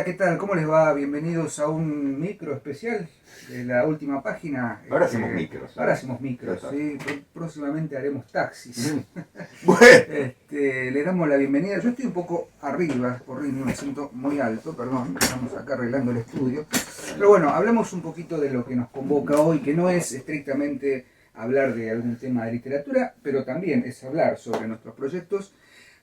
¿qué tal? ¿Cómo les va? Bienvenidos a un micro especial de la última página. Ahora hacemos micros. Ahora hacemos micros, Exacto. ¿sí? Próximamente haremos taxis. Bueno, Le damos la bienvenida. Yo estoy un poco arriba, por Rini, me siento muy alto, perdón. Estamos acá arreglando el estudio. Pero bueno, hablamos un poquito de lo que nos convoca hoy, que no es estrictamente hablar de algún tema de literatura, pero también es hablar sobre nuestros proyectos.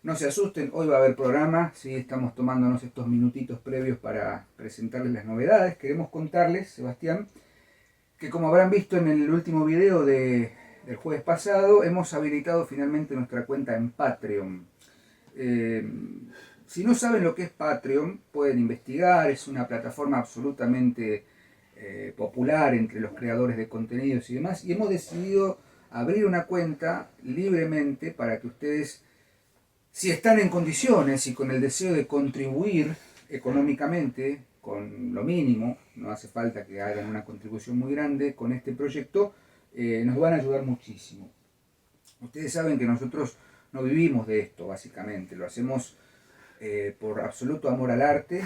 No se asusten, hoy va a haber programa, ¿sí? Estamos tomándonos estos minutitos previos para presentarles las novedades. Queremos contarles, Sebastián, que como habrán visto en el último video del jueves pasado, hemos habilitado finalmente nuestra cuenta en Patreon. Si no saben lo que es Patreon, pueden investigar, es una plataforma absolutamente popular entre los creadores de contenidos y demás, y hemos decidido abrir una cuenta libremente para que ustedes, si están en condiciones y con el deseo de contribuir económicamente, con lo mínimo, no hace falta que hagan una contribución muy grande con este proyecto, nos van a ayudar muchísimo. Ustedes saben que nosotros no vivimos de esto, básicamente, lo hacemos por absoluto amor al arte.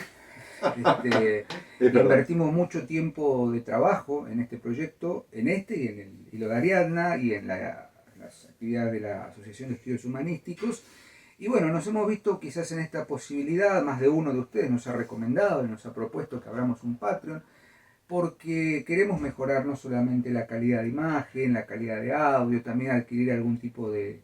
Invertimos mucho tiempo de trabajo en este proyecto, en este y en el hilo de Ariadna y en las actividades de la Asociación de Estudios Humanísticos. Y bueno, nos hemos visto quizás en esta posibilidad, más de uno de ustedes nos ha recomendado y nos ha propuesto que abramos un Patreon, porque queremos mejorar no solamente la calidad de imagen, la calidad de audio, también adquirir algún tipo de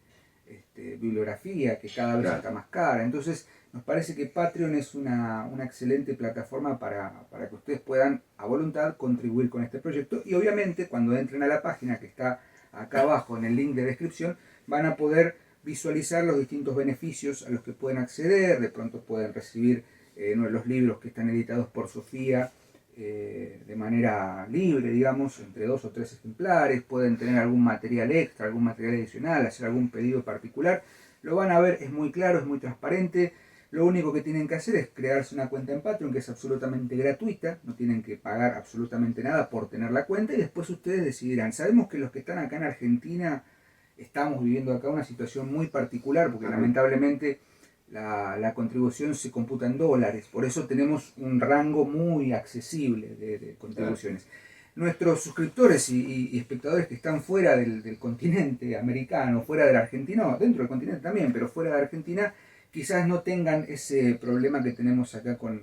bibliografía que cada vez está más cara. Entonces nos parece que Patreon es una excelente plataforma para que ustedes puedan a voluntad contribuir con este proyecto, y obviamente cuando entren a la página que está acá abajo en el link de descripción van a poder visualizar los distintos beneficios a los que pueden acceder. De pronto pueden recibir los libros que están editados por Sofía de manera libre, digamos, entre 2 o 3 ejemplares. Pueden tener algún material extra, algún material adicional, hacer algún pedido particular. Lo van a ver, es muy claro, es muy transparente. Lo único que tienen que hacer es crearse una cuenta en Patreon, que es absolutamente gratuita, no tienen que pagar absolutamente nada por tener la cuenta, y después ustedes decidirán. Sabemos que los que están acá en Argentina estamos viviendo acá una situación muy particular, porque lamentablemente la contribución se computa en dólares, por eso tenemos un rango muy accesible de contribuciones. Nuestros suscriptores y espectadores que están fuera del continente americano, fuera de la Argentina, dentro del continente también, pero fuera de Argentina, quizás no tengan ese problema que tenemos acá con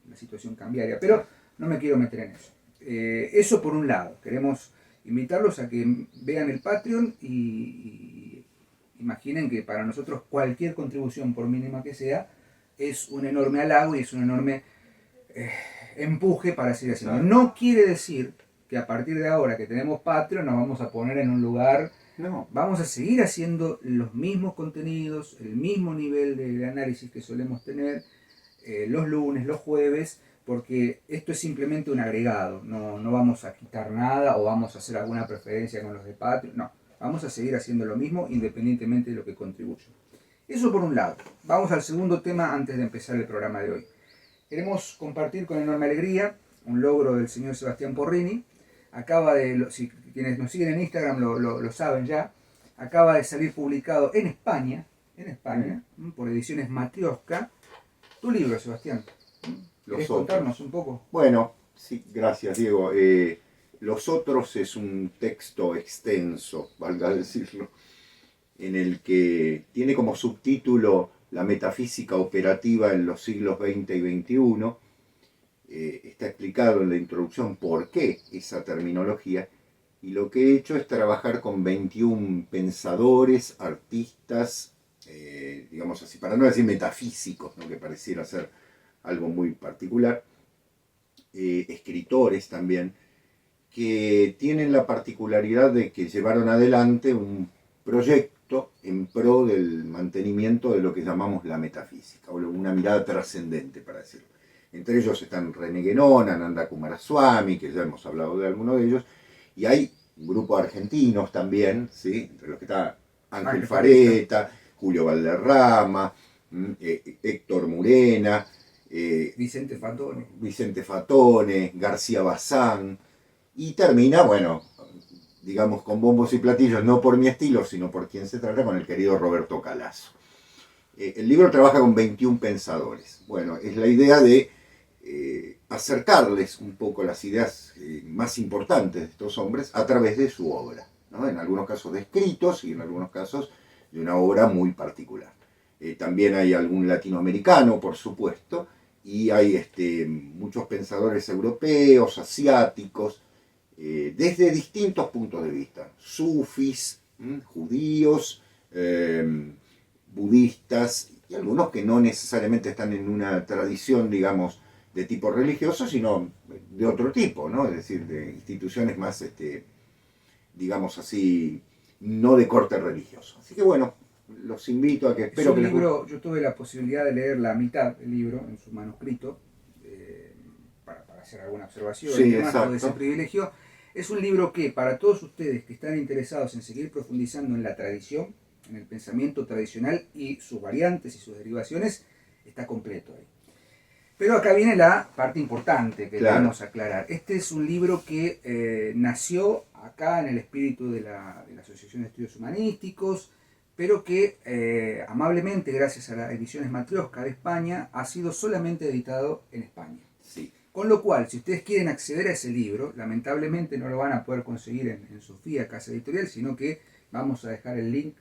la situación cambiaria, pero no me quiero meter en eso. Eso por un lado, queremos invitarlos a que vean el Patreon y imaginen que para nosotros cualquier contribución, por mínima que sea, es un enorme halago y es un enorme empuje para seguir haciendo. No quiere decir que a partir de ahora que tenemos Patreon nos vamos a poner en un lugar. No. Vamos a seguir haciendo los mismos contenidos, el mismo nivel de análisis que solemos tener los lunes, los jueves, porque esto es simplemente un agregado. No vamos a quitar nada o vamos a hacer alguna preferencia con los de Patreon. No, vamos a seguir haciendo lo mismo independientemente de lo que contribuya. Eso por un lado. Vamos al segundo tema antes de empezar el programa de hoy. Queremos compartir con enorme alegría un logro del señor Sebastián Porrini. Acaba de, si quienes nos siguen en Instagram lo saben ya, acaba de salir publicado en España, por Ediciones Matrioska, tu libro, Sebastián. ¿Querés contarnos un poco? Bueno, sí, gracias, Diego. Los otros es un texto extenso, valga decirlo, en el que tiene como subtítulo La metafísica operativa en los siglos XX y XXI. Está explicado en la introducción por qué esa terminología, y lo que he hecho es trabajar con 21 pensadores, artistas, digamos así, para no decir metafísicos, ¿no?, que pareciera ser algo muy particular, escritores también, que tienen la particularidad de que llevaron adelante un proyecto en pro del mantenimiento de lo que llamamos la metafísica, o una mirada trascendente, para decirlo. Entre ellos están René Guénon, Ananda Coomaraswamy, que ya hemos hablado de alguno de ellos, y hay un grupo de argentinos también, ¿sí?, entre los que está Ángel Fareta, Julio Valderrama, Héctor Murena, Vicente Fatone, García Bazán, y termina, bueno, digamos con bombos y platillos, no por mi estilo, sino por quien se trata, con el querido Roberto Calazo. El libro trabaja con 21 pensadores. Bueno, es la idea de acercarles un poco las ideas más importantes de estos hombres a través de su obra, ¿no? En algunos casos de escritos y en algunos casos de una obra muy particular. También hay algún latinoamericano, por supuesto, y hay muchos pensadores europeos, asiáticos, desde distintos puntos de vista, sufis, judíos, budistas, y algunos que no necesariamente están en una tradición, digamos, de tipo religioso, sino de otro tipo, ¿no? Es decir, de instituciones más, digamos así, no de corte religioso. Así que bueno, los invito a que espero que libro, yo tuve la posibilidad de leer la mitad del libro en su manuscrito, para hacer alguna observación, sí, y demás, de ese privilegio. Es un libro que, para todos ustedes que están interesados en seguir profundizando en la tradición, en el pensamiento tradicional y sus variantes y sus derivaciones, está completo ahí. Pero acá viene la parte importante que debemos aclarar. Este es un libro que nació acá en el espíritu de la Asociación de Estudios Humanísticos, pero que amablemente, gracias a las ediciones Matrioska de España, ha sido solamente editado en España. Sí. Con lo cual, si ustedes quieren acceder a ese libro, lamentablemente no lo van a poder conseguir en Sofía, Casa Editorial, sino que vamos a dejar el link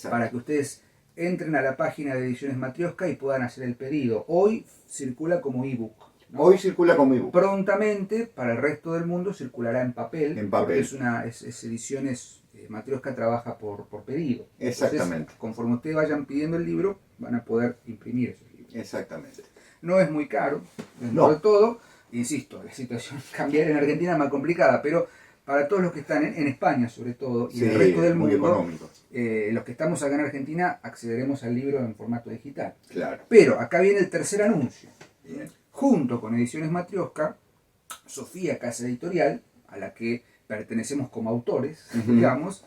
para que ustedes entren a la página de Ediciones Matrioska y puedan hacer el pedido. Hoy circula como ebook, ¿no? Hoy circula como ebook. Prontamente, para el resto del mundo, circulará en papel. En papel. Porque es Ediciones Matrioska trabaja por pedido. Exactamente. Entonces, conforme ustedes vayan pidiendo el libro, van a poder imprimir esos libros. Exactamente. No es muy caro, dentro de todo. Insisto, la situación cambiar en Argentina es más complicada, pero para todos los que están en España, sobre todo, y en el resto del mundo, los que estamos acá en Argentina, accederemos al libro en formato digital. Claro. Pero acá viene el tercer anuncio. Bien. Junto con Ediciones Matrioska, Sofía, Casa Editorial, a la que pertenecemos como autores, digamos,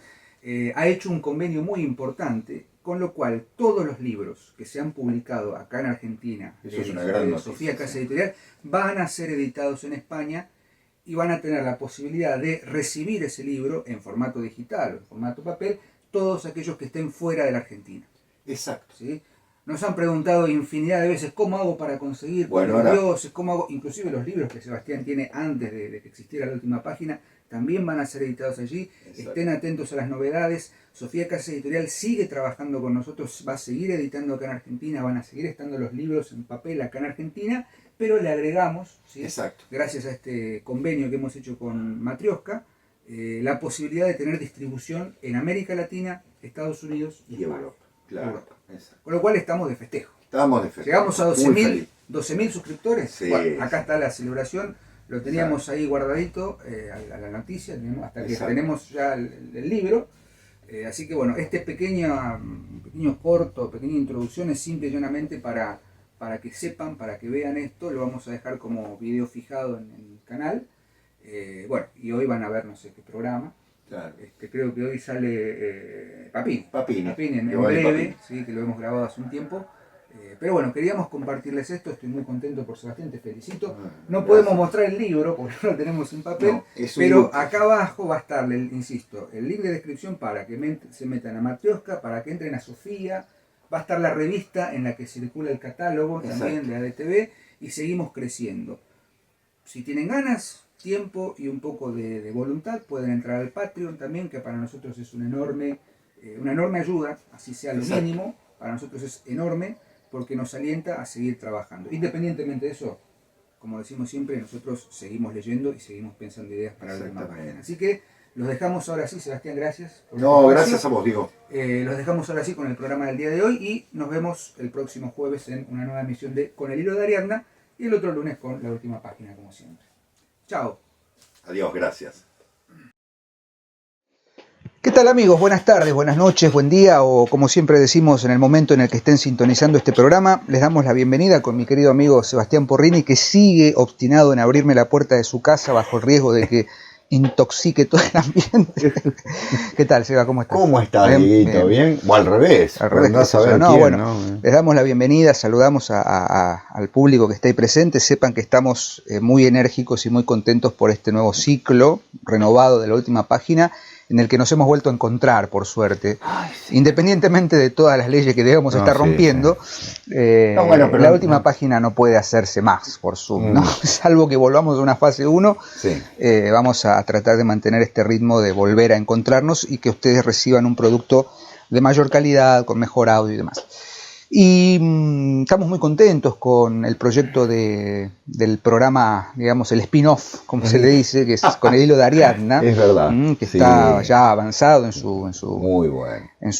ha hecho un convenio muy importante, con lo cual todos los libros que se han publicado acá en Argentina, de Sofía, Casa Editorial, van a ser editados en España y van a tener la posibilidad de recibir ese libro en formato digital o en formato papel, todos aquellos que estén fuera de la Argentina. Exacto. ¿Sí? Nos han preguntado infinidad de veces cómo hago para conseguir dioses, cómo hago, inclusive los libros que Sebastián tiene antes de que existiera la última página, también van a ser editados allí. Exacto. Estén atentos a las novedades. Sofía, Casa Editorial, sigue trabajando con nosotros, va a seguir editando acá en Argentina, van a seguir estando los libros en papel acá en Argentina, pero le agregamos, ¿sí? Gracias a este convenio que hemos hecho con Matrioska, la posibilidad de tener distribución en América Latina, Estados Unidos y Europa. Claro. Europa. Con lo cual estamos de festejo. Estamos de festejo. Llegamos a 12.000 suscriptores. Sí, bueno, acá está la celebración. Lo teníamos ahí guardadito a la noticia, hasta que tenemos ya el libro. Así que bueno, este pequeño corto, pequeña introducción es simple y llanamente para que sepan, para que vean esto. Lo vamos a dejar como video fijado en el canal. Bueno, y hoy van a ver no sé qué programa. Claro. Creo que hoy sale Papini en breve, ¿sí? Que lo hemos grabado hace un tiempo. Pero bueno, queríamos compartirles esto, estoy muy contento por Sebastián, te felicito. No podemos mostrar el libro porque no lo tenemos en papel, pero acá abajo va a estar, insisto, el link de descripción para que se metan a Matrioska, para que entren a Sofía, va a estar la revista en la que circula el catálogo también de ADTV y seguimos creciendo. Si tienen ganas, tiempo y un poco de voluntad, pueden entrar al Patreon también, que para nosotros es una enorme ayuda, así sea lo mínimo, para nosotros es enorme, porque nos alienta a seguir trabajando. Independientemente de eso, como decimos siempre, nosotros seguimos leyendo y seguimos pensando ideas para la última página. Así que los dejamos ahora sí, Sebastián, gracias. Gracias a vos, Diego. Los dejamos ahora sí con el programa del día de hoy y nos vemos el próximo jueves en una nueva emisión de Con el Hilo de Ariadna y el otro lunes con la última página, como siempre. Chao. Adiós, gracias. ¿Qué tal amigos? Buenas tardes, buenas noches, buen día o como siempre decimos en el momento en el que estén sintonizando este programa, les damos la bienvenida con mi querido amigo Sebastián Porrini que sigue obstinado en abrirme la puerta de su casa bajo el riesgo de que intoxique todo el ambiente. ¿Qué tal, Seba? ¿Cómo estás? ¿Cómo estás, Dieguito? ¿Bien? O al revés. Al revés. Les damos la bienvenida, saludamos al público que está ahí presente. Sepan que estamos muy enérgicos y muy contentos por este nuevo ciclo renovado de la última página, en el que nos hemos vuelto a encontrar, por suerte. Ay, sí. Independientemente de todas las leyes que debemos estar rompiendo, No, bueno, pero la última página no puede hacerse más por Zoom, ¿no? Salvo que volvamos a una fase 1, Sí. vamos a tratar de mantener este ritmo de volver a encontrarnos y que ustedes reciban un producto de mayor calidad, con mejor audio y demás. Y estamos muy contentos con el proyecto del programa, digamos, el spin-off, como se le dice, que es con el hilo de Ariadna. Es verdad. Que Sí. está ya avanzado en su Muy bueno. en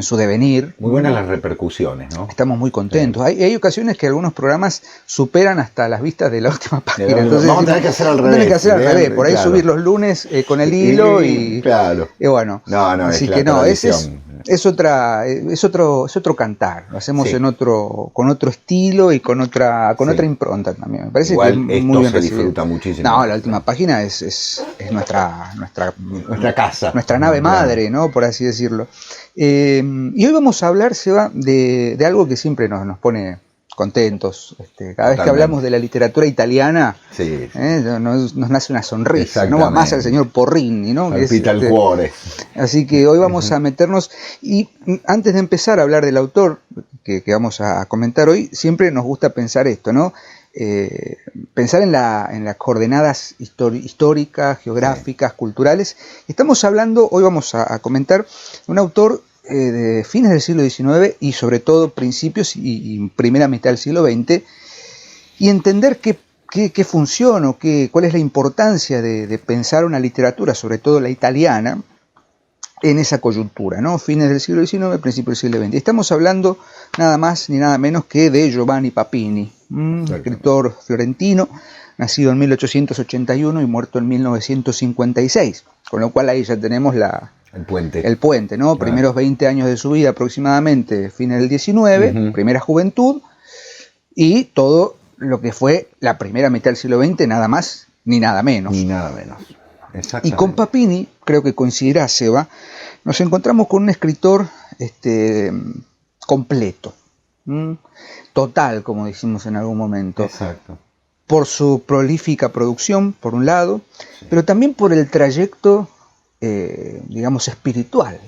su devenir. Muy buenas las repercusiones, ¿no? Estamos muy contentos. Sí. Hay ocasiones que algunos programas superan hasta las vistas de la última página. Entonces, vamos a tener que hacer al revés. Por ahí claro. Subir los lunes con el hilo y claro. Y bueno, No, así es que la no, tradición. es otro cantar. Lo hacemos Sí. con otro estilo y con otra Sí. impronta también. Me parece Igual que es esto muy bien se recibido. disfruta muchísimo. No, la última página es nuestra casa. nuestra nave madre, ¿no? Por así decirlo. Y hoy vamos a hablar, Seba, de algo que siempre nos pone contentos. Cada vez que hablamos de la literatura italiana, Sí. nos nace una sonrisa, ¿no? Exactamente. Más al señor Porrini, ¿no? Palpita el cuore. Así que hoy vamos a meternos, y antes de empezar a hablar del autor que vamos a comentar hoy, siempre nos gusta pensar esto, ¿no? Pensar en las coordenadas históricas, geográficas, culturales. Estamos hablando, hoy vamos a comentar un autor de fines del siglo XIX y sobre todo principios y primera mitad del siglo XX, y entender qué funciona, cuál es la importancia de pensar una literatura, sobre todo la italiana, en esa coyuntura, ¿no? Fines del siglo XIX, principios del siglo XX. Estamos hablando nada más ni nada menos que de Giovanni Papini, escritor fiorentino, nacido en 1881 y muerto en 1956, con lo cual ahí ya tenemos el puente, ¿no? Primeros 20 años de su vida aproximadamente, fines del 19, primera juventud, y todo lo que fue la primera mitad del siglo XX, nada más ni nada menos. Ni nada menos. Y con Papini, creo que coincidirá, Seba, nos encontramos con un escritor completo, total, como decimos en algún momento. Exacto. Por su prolífica producción, por un lado, pero también por el trayecto, digamos, espiritual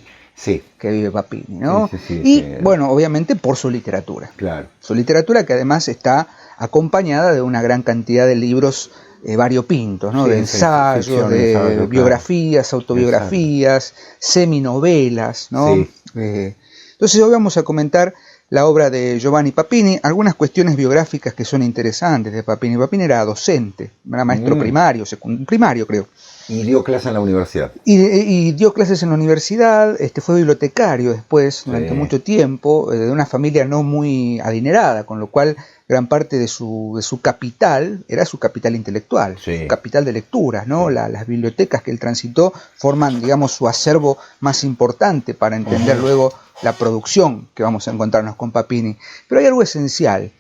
que vive Papini, ¿no? Y, bueno, obviamente por su literatura. Claro. Su literatura, que además está acompañada de una gran cantidad de libros variopintos, ¿no? De ensayos, de biografías, autobiografías, seminovelas, ¿no? Sí. Entonces hoy vamos a comentar la obra de Giovanni Papini, algunas cuestiones biográficas que son interesantes de Papini. Papini era docente, era maestro primario creo. Y dio clases en la universidad. Y dio clases en la universidad, fue bibliotecario después, durante mucho tiempo, de una familia no muy adinerada, con lo cual gran parte de su capital era su capital intelectual, su capital de lecturas, ¿no? Las bibliotecas que él transitó forman, digamos, su acervo más importante para entender luego la producción que vamos a encontrarnos con Papini. Pero hay algo esencial.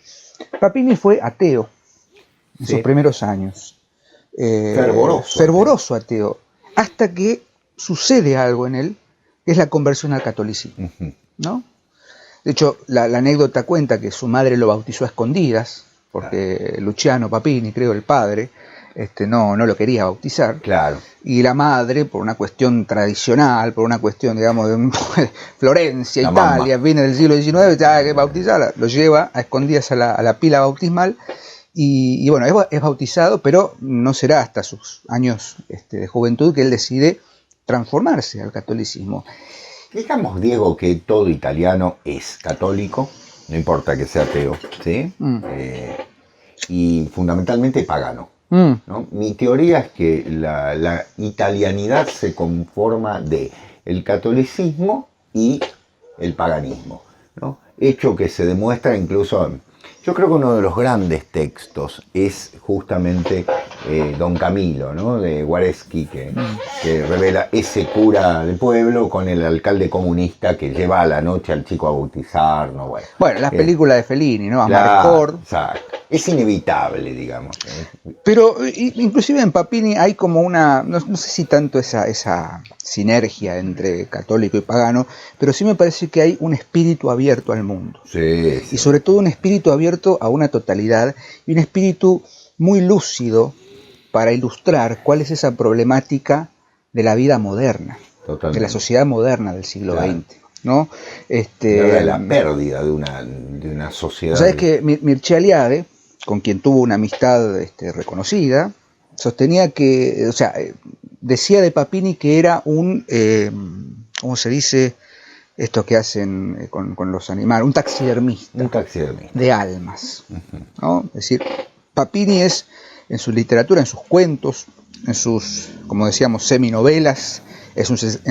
Papini fue ateo en sus primeros años. Fervoroso ateo, hasta que sucede algo en él, que es la conversión al catolicismo, ¿no? De hecho, la anécdota cuenta que su madre lo bautizó a escondidas, porque Luciano Papini, creo el padre, no lo quería bautizar. Claro. Y la madre, por una cuestión tradicional, por una cuestión, digamos, de Florencia, la Italia, viene del siglo XIX, ya hay que bautizarla, lo lleva a escondidas a la pila bautismal. Y bueno, es bautizado, pero no será hasta sus años de juventud que él decide transformarse al catolicismo. Digamos, Diego, que todo italiano es católico, no importa que sea ateo, ¿sí? Y fundamentalmente pagano, ¿no? Mi teoría es que la italianidad se conforma de el catolicismo y el paganismo, ¿no? Hecho que se demuestra incluso... Yo creo que uno de los grandes textos es justamente Don Camilo, ¿no? De Guareschi, que revela ese cura de pueblo con el alcalde comunista que lleva a la noche al chico a bautizar, ¿no? Bueno, las películas de Fellini, ¿no? Amarcord. Exacto. Es inevitable, digamos. Pero inclusive en Papini hay como una, no sé si tanto esa sinergia entre católico y pagano, pero sí me parece que hay un espíritu abierto al mundo. Sí. Y sobre todo un espíritu abierto a una totalidad y un espíritu muy lúcido para ilustrar cuál es esa problemática de la vida moderna. de la sociedad moderna del siglo XX, ¿no? De la pérdida de una sociedad. ¿Sabes que Mircea Eliade, con quien tuvo una amistad reconocida, sostenía que, o sea, decía de Papini que era un, ¿cómo se dice? Esto que hacen con los animales, un taxidermista. Un taxidermista. De almas, ¿no? Es decir, Papini es, en su literatura, en sus cuentos, en sus, como decíamos, seminovelas, en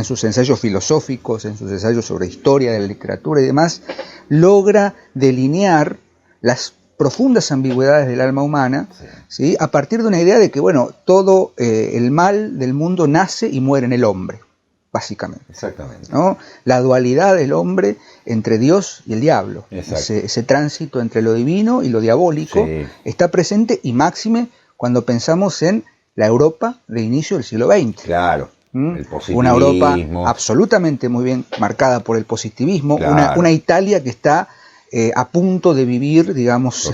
sus ensayos filosóficos, en sus ensayos sobre historia de la literatura y demás, logra delinear las profundas ambigüedades del alma humana, ¿sí? A partir de una idea de que, bueno, todo el mal del mundo nace y muere en el hombre, básicamente. Exactamente. ¿No? La dualidad del hombre entre Dios y el diablo, ese tránsito entre lo divino y lo diabólico, está presente, y máxime cuando pensamos en la Europa de inicio del siglo XX. Claro. El positivismo. Una Europa absolutamente muy bien marcada por el positivismo, claro. una Italia que está a punto de vivir, digamos,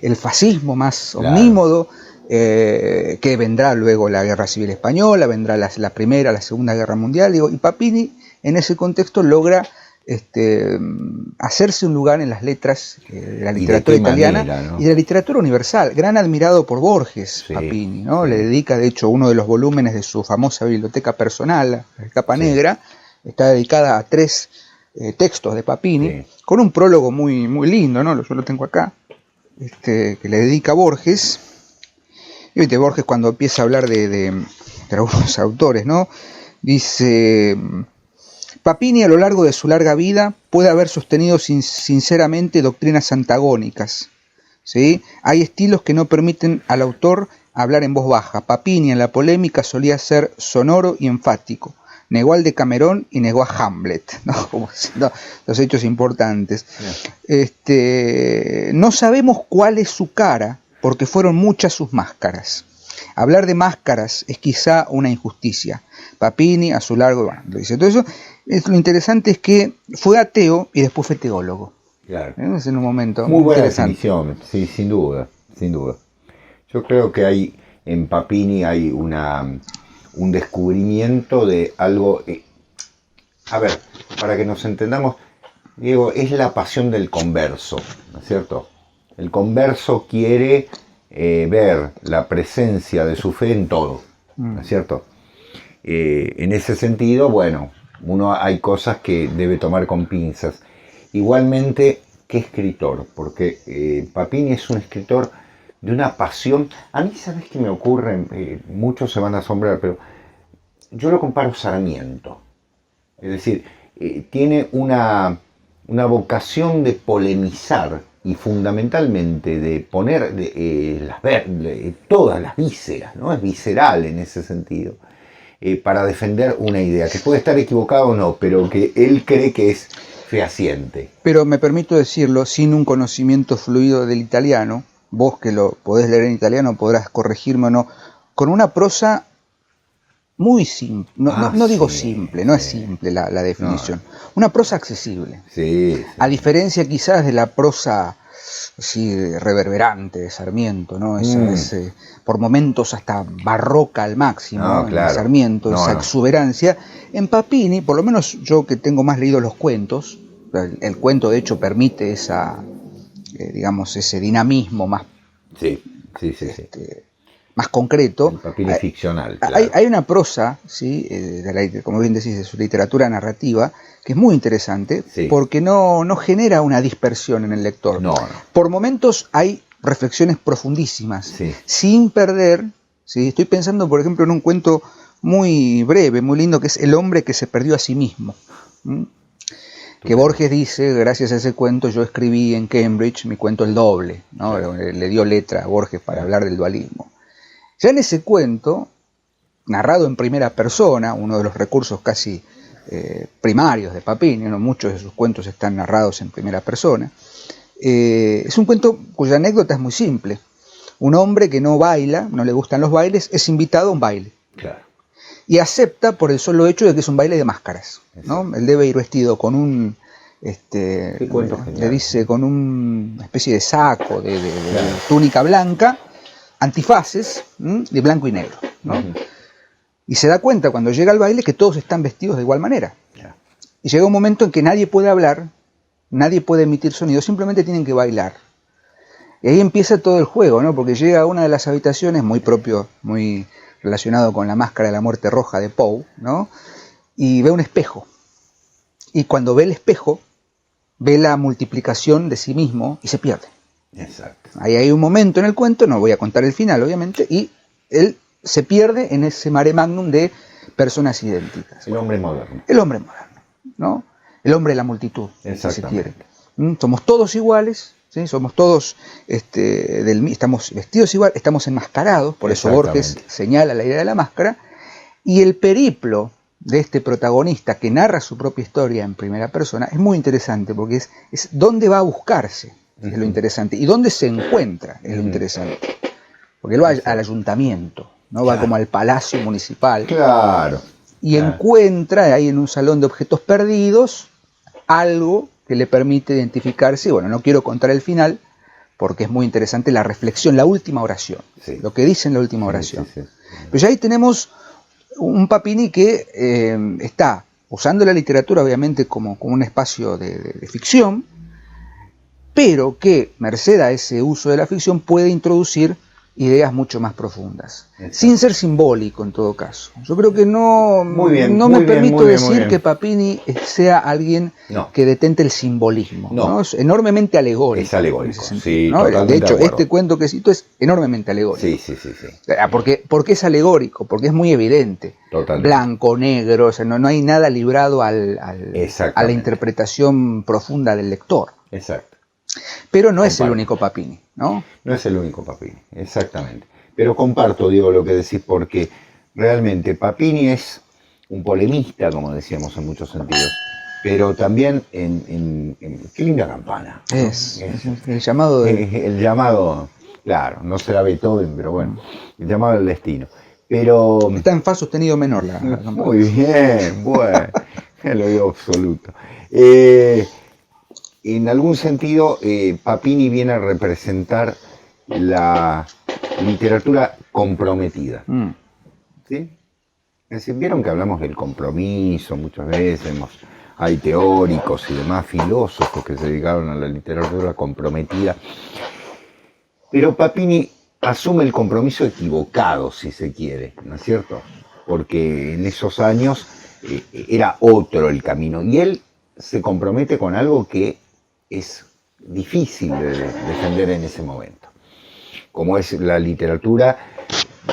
el fascismo más omnímodo, que vendrá luego la Guerra Civil Española, vendrá la Primera, la Segunda Guerra Mundial, y Papini en ese contexto logra hacerse un lugar en las letras de la literatura italiana manera, ¿no? Y de la literatura universal. Gran admirado por Borges, Papini, ¿no? Le dedica, de hecho, uno de los volúmenes de su famosa biblioteca personal, la Capa Negra, está dedicada a 3 textos de Papini, con un prólogo muy, muy lindo, ¿no? Yo lo tengo acá, que le dedica a Borges. Y viste, Borges, cuando empieza a hablar de algunos autores, ¿no? Dice: Papini, a lo largo de su larga vida, puede haber sostenido sinceramente doctrinas antagónicas, ¿sí? Hay estilos que no permiten al autor hablar en voz baja. Papini, en la polémica, solía ser sonoro y enfático. Negó al Decamerón y negó a Hamlet, ¿no? Como diciendo los hechos importantes. No sabemos cuál es su cara, porque fueron muchas sus máscaras. Hablar de máscaras es quizá una injusticia. Papini, a su largo, bueno, lo dice todo eso. Lo interesante es que fue ateo y después fue teólogo. Claro. Es en un momento muy buena definición, sí, sin duda, sin duda. Yo creo que en Papini hay un descubrimiento de algo. A ver, para que nos entendamos, Diego, es la pasión del converso, ¿no es cierto? El converso quiere ver la presencia de su fe en todo, ¿no es cierto? En ese sentido, bueno, hay cosas que debe tomar con pinzas. Igualmente, ¿qué escritor? Porque Papini es un escritor de una pasión. A mí, ¿sabes qué me ocurre? Muchos se van a asombrar, pero yo lo comparo a Sarmiento. Es decir, tiene una vocación de polemizar y fundamentalmente de poner todas las vísceras, ¿no? Es visceral en ese sentido, para defender una idea, que puede estar equivocada o no, pero que él cree que es fehaciente. Pero me permito decirlo, sin un conocimiento fluido del italiano, vos que lo podés leer en italiano podrás corregirme o no, con una prosa muy simple, no digo simple, no es simple la definición, una prosa accesible, a diferencia quizás de la prosa así reverberante de Sarmiento, ¿no? Por momentos hasta barroca al máximo, ¿no? Claro. En Sarmiento, esa exuberancia. En Papini, por lo menos yo que tengo más leído los cuentos, el cuento de hecho permite digamos, ese dinamismo más, más concreto. El Papini ficcional. Claro. Hay una prosa, ¿sí? Como bien decís, de su literatura narrativa, que es muy interesante, porque no genera una dispersión en el lector. No. Por momentos hay reflexiones profundísimas, sin perder, ¿sí? Estoy pensando, por ejemplo, en un cuento muy breve, muy lindo, que es El hombre que se perdió a sí mismo. Que Borges dice, gracias a ese cuento yo escribí en Cambridge mi cuento El doble, ¿no? Le dio letra a Borges para hablar del dualismo. Ya en ese cuento, narrado en primera persona, uno de los recursos casi primarios de Papini, ¿no? Muchos de sus cuentos están narrados en primera persona, es un cuento cuya anécdota es muy simple. Un hombre que no baila, no le gustan los bailes, es invitado a un baile. Claro. Y acepta por el solo hecho de que es un baile de máscaras, ¿no? Él debe ir vestido con un... le dice, con una especie de saco, de túnica blanca, antifaces, de blanco y negro, ¿no? Y se da cuenta cuando llega al baile que todos están vestidos de igual manera. Ya. Y llega un momento en que nadie puede hablar, nadie puede emitir sonido, simplemente tienen que bailar. Y ahí empieza todo el juego, ¿no? Porque llega a una de las habitaciones, muy propio, muy relacionado con La Máscara de la Muerte Roja de Poe, ¿no? Y ve un espejo. Y cuando ve el espejo, ve la multiplicación de sí mismo y se pierde. Exacto. Ahí hay un momento en el cuento, no voy a contar el final, obviamente, y él se pierde en ese mare magnum de personas idénticas. El hombre moderno. El hombre moderno, ¿no? El hombre de la multitud, si se quiere. Exactamente. Somos todos iguales, ¿sí? Somos todos, estamos vestidos igual, estamos enmascarados, por eso Borges señala la idea de la máscara, y el periplo de este protagonista que narra su propia historia en primera persona es muy interesante, porque es dónde va a buscarse, es lo interesante, y dónde se encuentra es lo interesante. Porque él va al ayuntamiento, ¿no? Va como al palacio municipal. Claro. Y encuentra ahí en un salón de objetos perdidos algo que le permite identificarse. Bueno, no quiero contar el final porque es muy interesante la reflexión, la última oración. Sí. Lo que dice en la última oración. Sí. Pero ya ahí tenemos un Papini que está usando la literatura obviamente como un espacio de ficción, pero que merced a ese uso de la ficción puede introducir ideas mucho más profundas, sin ser simbólico en todo caso. Yo creo que no me permito decir que Papini sea alguien que detente el simbolismo. ¿No? Es enormemente alegórico. Es alegórico, sí, ¿no? De hecho, este cuento que cito es enormemente alegórico. Sí. Porque es alegórico, porque es muy evidente. Totalmente. Blanco, negro, o sea, no hay nada librado a la interpretación profunda del lector. Exacto. Pero no es el único Papini, ¿no? No es el único Papini, exactamente. Pero comparto, Diego, lo que decís, porque realmente Papini es un polemista, como decíamos en muchos sentidos, pero también qué linda campana. ¿No? Es el llamado el llamado, claro, no será Beethoven, pero bueno, el llamado del destino. Pero está en fa sostenido menor la campana. Muy bien, bueno, lo digo absoluto. En algún sentido, Papini viene a representar la literatura comprometida. ¿Sí? Es decir, vieron que hablamos del compromiso muchas veces, hay teóricos y demás filósofos que se dedicaron a la literatura comprometida, pero Papini asume el compromiso equivocado, si se quiere, ¿no es cierto? Porque en esos años era otro el camino, y él se compromete con algo que es difícil de defender en ese momento, como es la literatura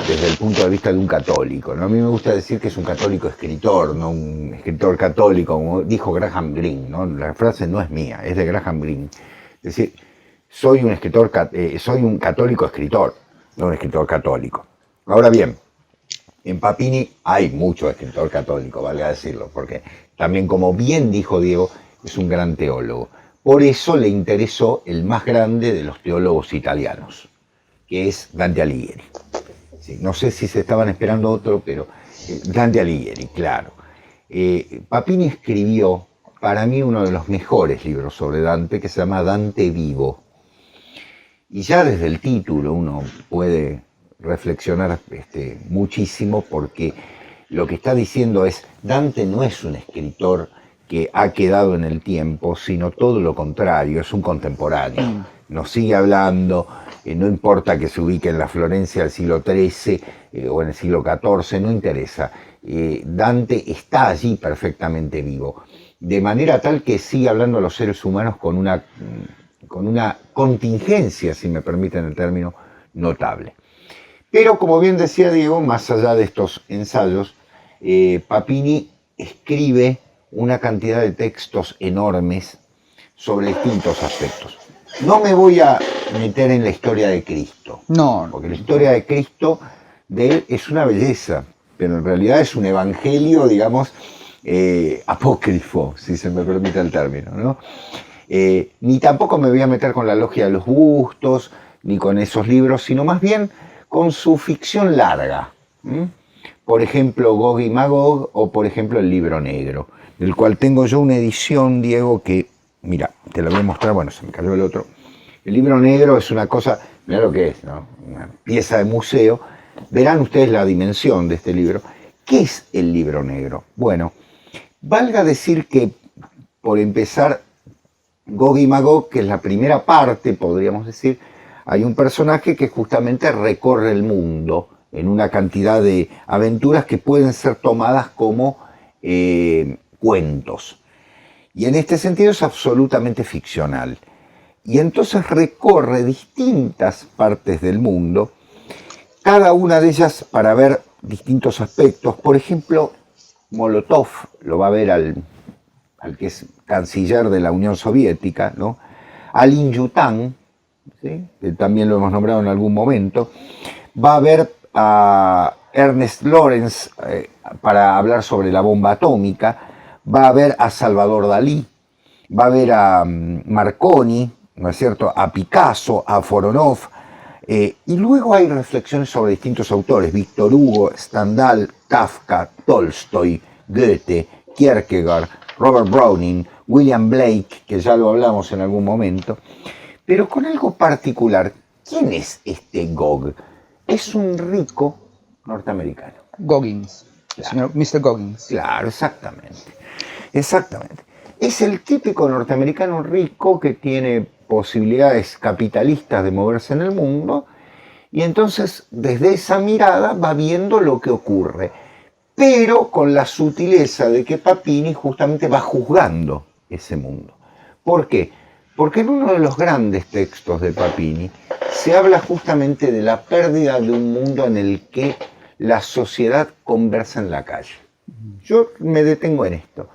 desde el punto de vista de un católico, ¿no? A mí me gusta decir que es un católico escritor, no un escritor católico, como dijo Graham Greene, ¿no? La frase no es mía, es de Graham Greene. Es decir, soy un católico escritor, no un escritor católico. Ahora bien, en Papini hay mucho escritor católico, valga decirlo, porque también, como bien dijo Diego, es un gran teólogo. Por eso le interesó el más grande de los teólogos italianos, que es Dante Alighieri. Sí, no sé si se estaban esperando otro, pero Dante Alighieri, claro. Papini escribió, para mí, uno de los mejores libros sobre Dante, que se llama Dante Vivo. Y ya desde el título uno puede reflexionar muchísimo, porque lo que está diciendo es, Dante no es un escritor que ha quedado en el tiempo, sino todo lo contrario, es un contemporáneo. Nos sigue hablando, no importa que se ubique en la Florencia del siglo XIII o en el siglo XIV, no interesa. Dante está allí perfectamente vivo, de manera tal que sigue hablando a los seres humanos con una contingencia, si me permiten el término, notable. Pero, como bien decía Diego, más allá de estos ensayos, Papini escribe una cantidad de textos enormes sobre distintos aspectos. No me voy a meter en la historia de Cristo, porque la historia de Cristo de él es una belleza, pero en realidad es un evangelio, digamos, apócrifo, si se me permite el término, ¿no? Ni tampoco me voy a meter con la logia de los bustos, ni con esos libros, sino más bien con su ficción larga. Por ejemplo, Gog y Magog, o por ejemplo El Libro Negro, del cual tengo yo una edición, Diego, que, mira, te la voy a mostrar, bueno, se me cayó el otro. El Libro Negro es una cosa, mira lo que es, ¿no? Una pieza de museo. Verán ustedes la dimensión de este libro, ¿Qué es el libro negro? Bueno, valga decir que, por empezar, Gog y Magog, que es la primera parte, podríamos decir, hay un personaje que justamente recorre el mundo en una cantidad de aventuras que pueden ser tomadas como cuentos. Y en este sentido es absolutamente ficcional. Y entonces recorre distintas partes del mundo, cada una de ellas para ver distintos aspectos. Por ejemplo, Molotov lo va a ver al que es canciller de la Unión Soviética, ¿no? A Lin Yutang, ¿sí?, que también lo hemos nombrado en algún momento, va a ver a Ernest Lawrence para hablar sobre la bomba atómica, va a ver a Salvador Dalí, va a ver a Marconi, ¿no es cierto?, a Picasso, a Voronov, y luego hay reflexiones sobre distintos autores: Víctor Hugo, Stendhal, Kafka, Tolstoy, Goethe, Kierkegaard, Robert Browning, William Blake, que ya lo hablamos en algún momento, pero con algo particular. ¿Quién es este Gog? Es un rico norteamericano. Goggins, Claro. señor Mr. Goggins. Claro, exactamente. Exactamente. Es el típico norteamericano rico que tiene posibilidades capitalistas de moverse en el mundo, y entonces desde esa mirada va viendo lo que ocurre, pero con la sutileza de que Papini justamente va juzgando ese mundo. ¿Por qué? Porque en uno de los grandes textos de Papini se habla justamente de la pérdida de un mundo en el que la sociedad conversa en la calle. Yo me detengo en esto.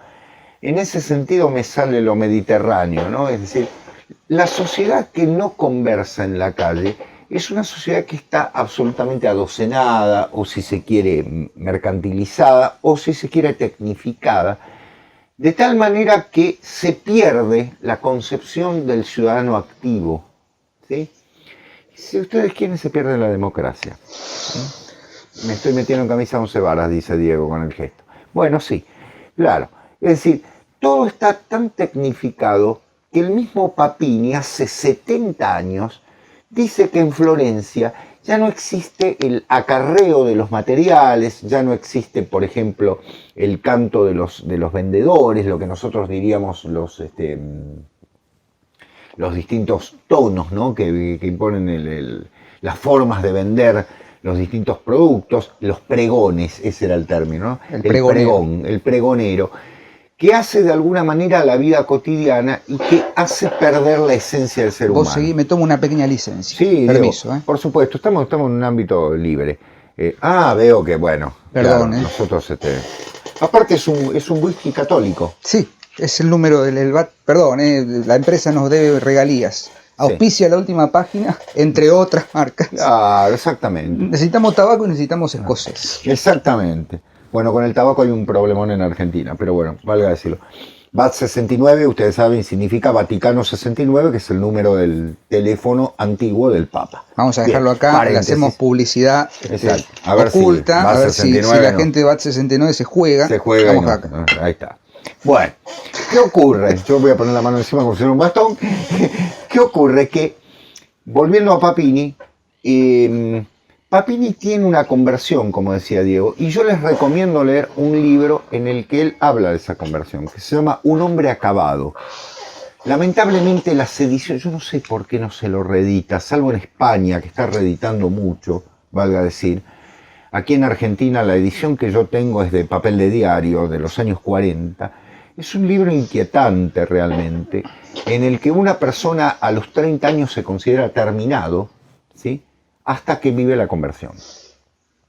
En ese sentido me sale lo mediterráneo, ¿no? Es decir, la sociedad que no conversa en la calle es una sociedad que está absolutamente adocenada, o si se quiere mercantilizada, o si se quiere tecnificada, de tal manera que se pierde la concepción del ciudadano activo, ¿sí? Si ustedes quieren, se pierde la democracia. ¿Sí? Me estoy metiendo en camisa 11 varas, dice Diego con el gesto. Bueno, sí, claro. Es decir, todo está tan tecnificado que el mismo Papini hace 70 años dice que en Florencia ya no existe el acarreo de los materiales, ya no existe, por ejemplo, el canto de los vendedores, lo que nosotros diríamos los distintos tonos, ¿no?, que imponen las formas de vender los distintos productos, los pregones, ese era el término, ¿no? El pregonero. El pregonero, que hace de alguna manera la vida cotidiana y que hace perder la esencia del ser humano. Vos seguí, me tomo una pequeña licencia. Sí, permiso. Diego, por supuesto, estamos en un ámbito libre. Veo que, bueno, Perdón, claro, nosotros, aparte es un whisky católico. Sí, es el número del VAT. Perdón, la empresa nos debe regalías. Auspicia la última página, entre otras marcas. Claro, exactamente. Necesitamos tabaco y necesitamos escocés. Exactamente. Bueno, con el tabaco hay un problemón en Argentina, pero bueno, valga decirlo. VAT 69, ustedes saben, significa Vaticano 69, que es el número del teléfono antiguo del Papa. Vamos a dejarlo acá, paréntesis. le hacemos publicidad A ver oculta, a ver si la gente de VAT 69 se juega. Se juega. Vamos acá. Ahí está. Bueno, ¿qué ocurre? Yo voy a poner la mano encima como si fuera un bastón. ¿Qué ocurre? Que, volviendo a Papini, Papini tiene una conversión, como decía Diego, y yo les recomiendo leer un libro en el que él habla de esa conversión, que se llama Un hombre acabado. Lamentablemente las ediciones, yo no sé por qué no se lo reedita, salvo en España, que está reeditando mucho, valga decir. Aquí en Argentina la edición que yo tengo es de papel de diario, de los años 40. Es un libro inquietante realmente, en el que una persona a los 30 años se considera terminado, ¿sí?, hasta que vive la conversión.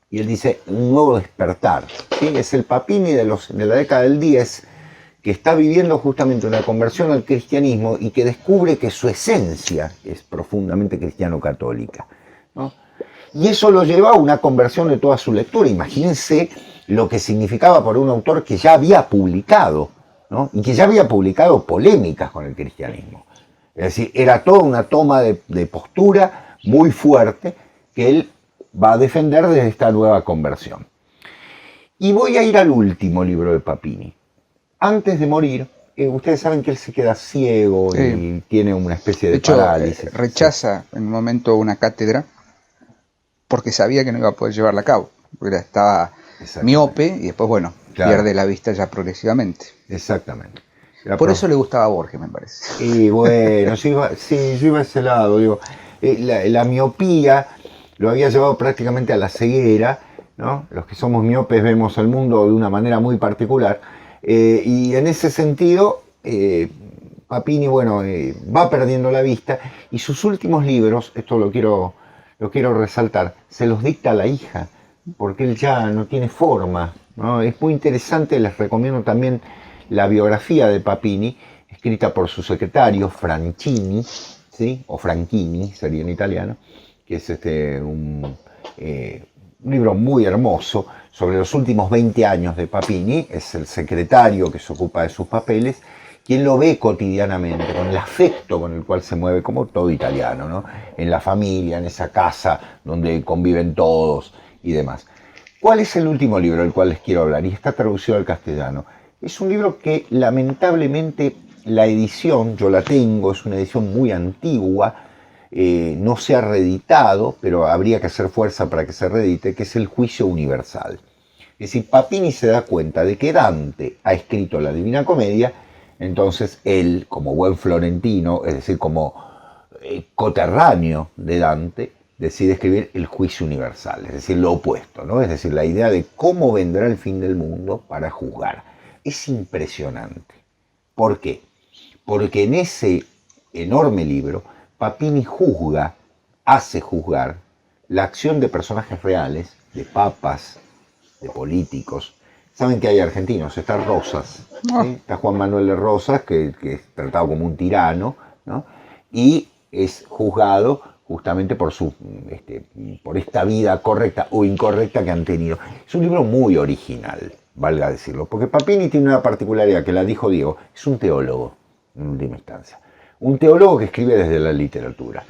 Y él dice, un nuevo despertar, ¿sí? Es el Papini de la década del 10, que está viviendo justamente una conversión al cristianismo y que descubre que su esencia es profundamente cristiano-católica, ¿no? Y eso lo lleva a una conversión de toda su lectura. Imagínense lo que significaba para un autor que ya había publicado, ¿no?, y que ya había publicado polémicas con el cristianismo. Es decir, era toda una toma de postura muy fuerte que él va a defender desde esta nueva conversión. Y voy a ir al último libro de Papini. Antes de morir, ustedes saben que él se queda ciego y tiene una especie de parálisis. Rechaza en un momento una cátedra porque sabía que no iba a poder llevarla a cabo, porque estaba miope y después, bueno, claro, pierde la vista ya progresivamente. Exactamente. Por eso le gustaba a Borges, me parece. Y bueno, yo iba a ese lado, digo, la miopía lo había llevado prácticamente a la ceguera, ¿no? Los que somos miopes vemos el mundo de una manera muy particular, y en ese sentido, Papini, bueno, va perdiendo la vista, y sus últimos libros, esto lo quiero resaltar, se los dicta a la hija, porque él ya no tiene forma, ¿no? Es muy interesante, les recomiendo también la biografía de Papini, escrita por su secretario, Franchini, ¿sí? O Franchini, sería en italiano, que es un libro muy hermoso sobre los últimos 20 años de Papini. Es el secretario que se ocupa de sus papeles, quien lo ve cotidianamente, con el afecto con el cual se mueve, como todo italiano, ¿no? En la familia, en esa casa donde conviven todos y demás. ¿Cuál es el último libro del cual les quiero hablar? Y está traducido al castellano. Es un libro que lamentablemente la edición, yo la tengo, es una edición muy antigua, no se ha reeditado, pero habría que hacer fuerza para que se reedite, que es El Juicio Universal. Es decir, Papini se da cuenta de que Dante ha escrito la Divina Comedia, entonces él, como buen florentino, es decir, como coterráneo de Dante, decide escribir El Juicio Universal, es decir, lo opuesto, ¿no? Es decir, la idea de cómo vendrá el fin del mundo para juzgar. Es impresionante. ¿Por qué? Porque en ese enorme libro, Papini hace juzgar la acción de personajes reales, de papas, de políticos. Saben que hay argentinos, está Rosas, ¿sí? Está Juan Manuel de Rosas, que es tratado como un tirano, ¿no? Y es juzgado justamente por esta vida correcta o incorrecta que han tenido. Es un libro muy original, valga decirlo, porque Papini tiene una particularidad que la dijo Diego, es un teólogo, en última instancia. Un teólogo que escribe desde la literatura.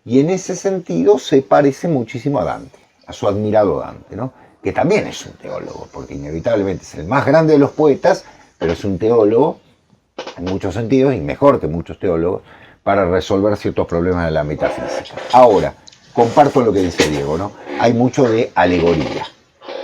Y en ese sentido se parece muchísimo a Dante, a su admirado Dante, ¿no? Que también es un teólogo, porque inevitablemente es el más grande de los poetas, pero es un teólogo en muchos sentidos, y mejor que muchos teólogos, para resolver ciertos problemas de la metafísica. Ahora, comparto lo que dice Diego, ¿no? Hay mucho de alegoría.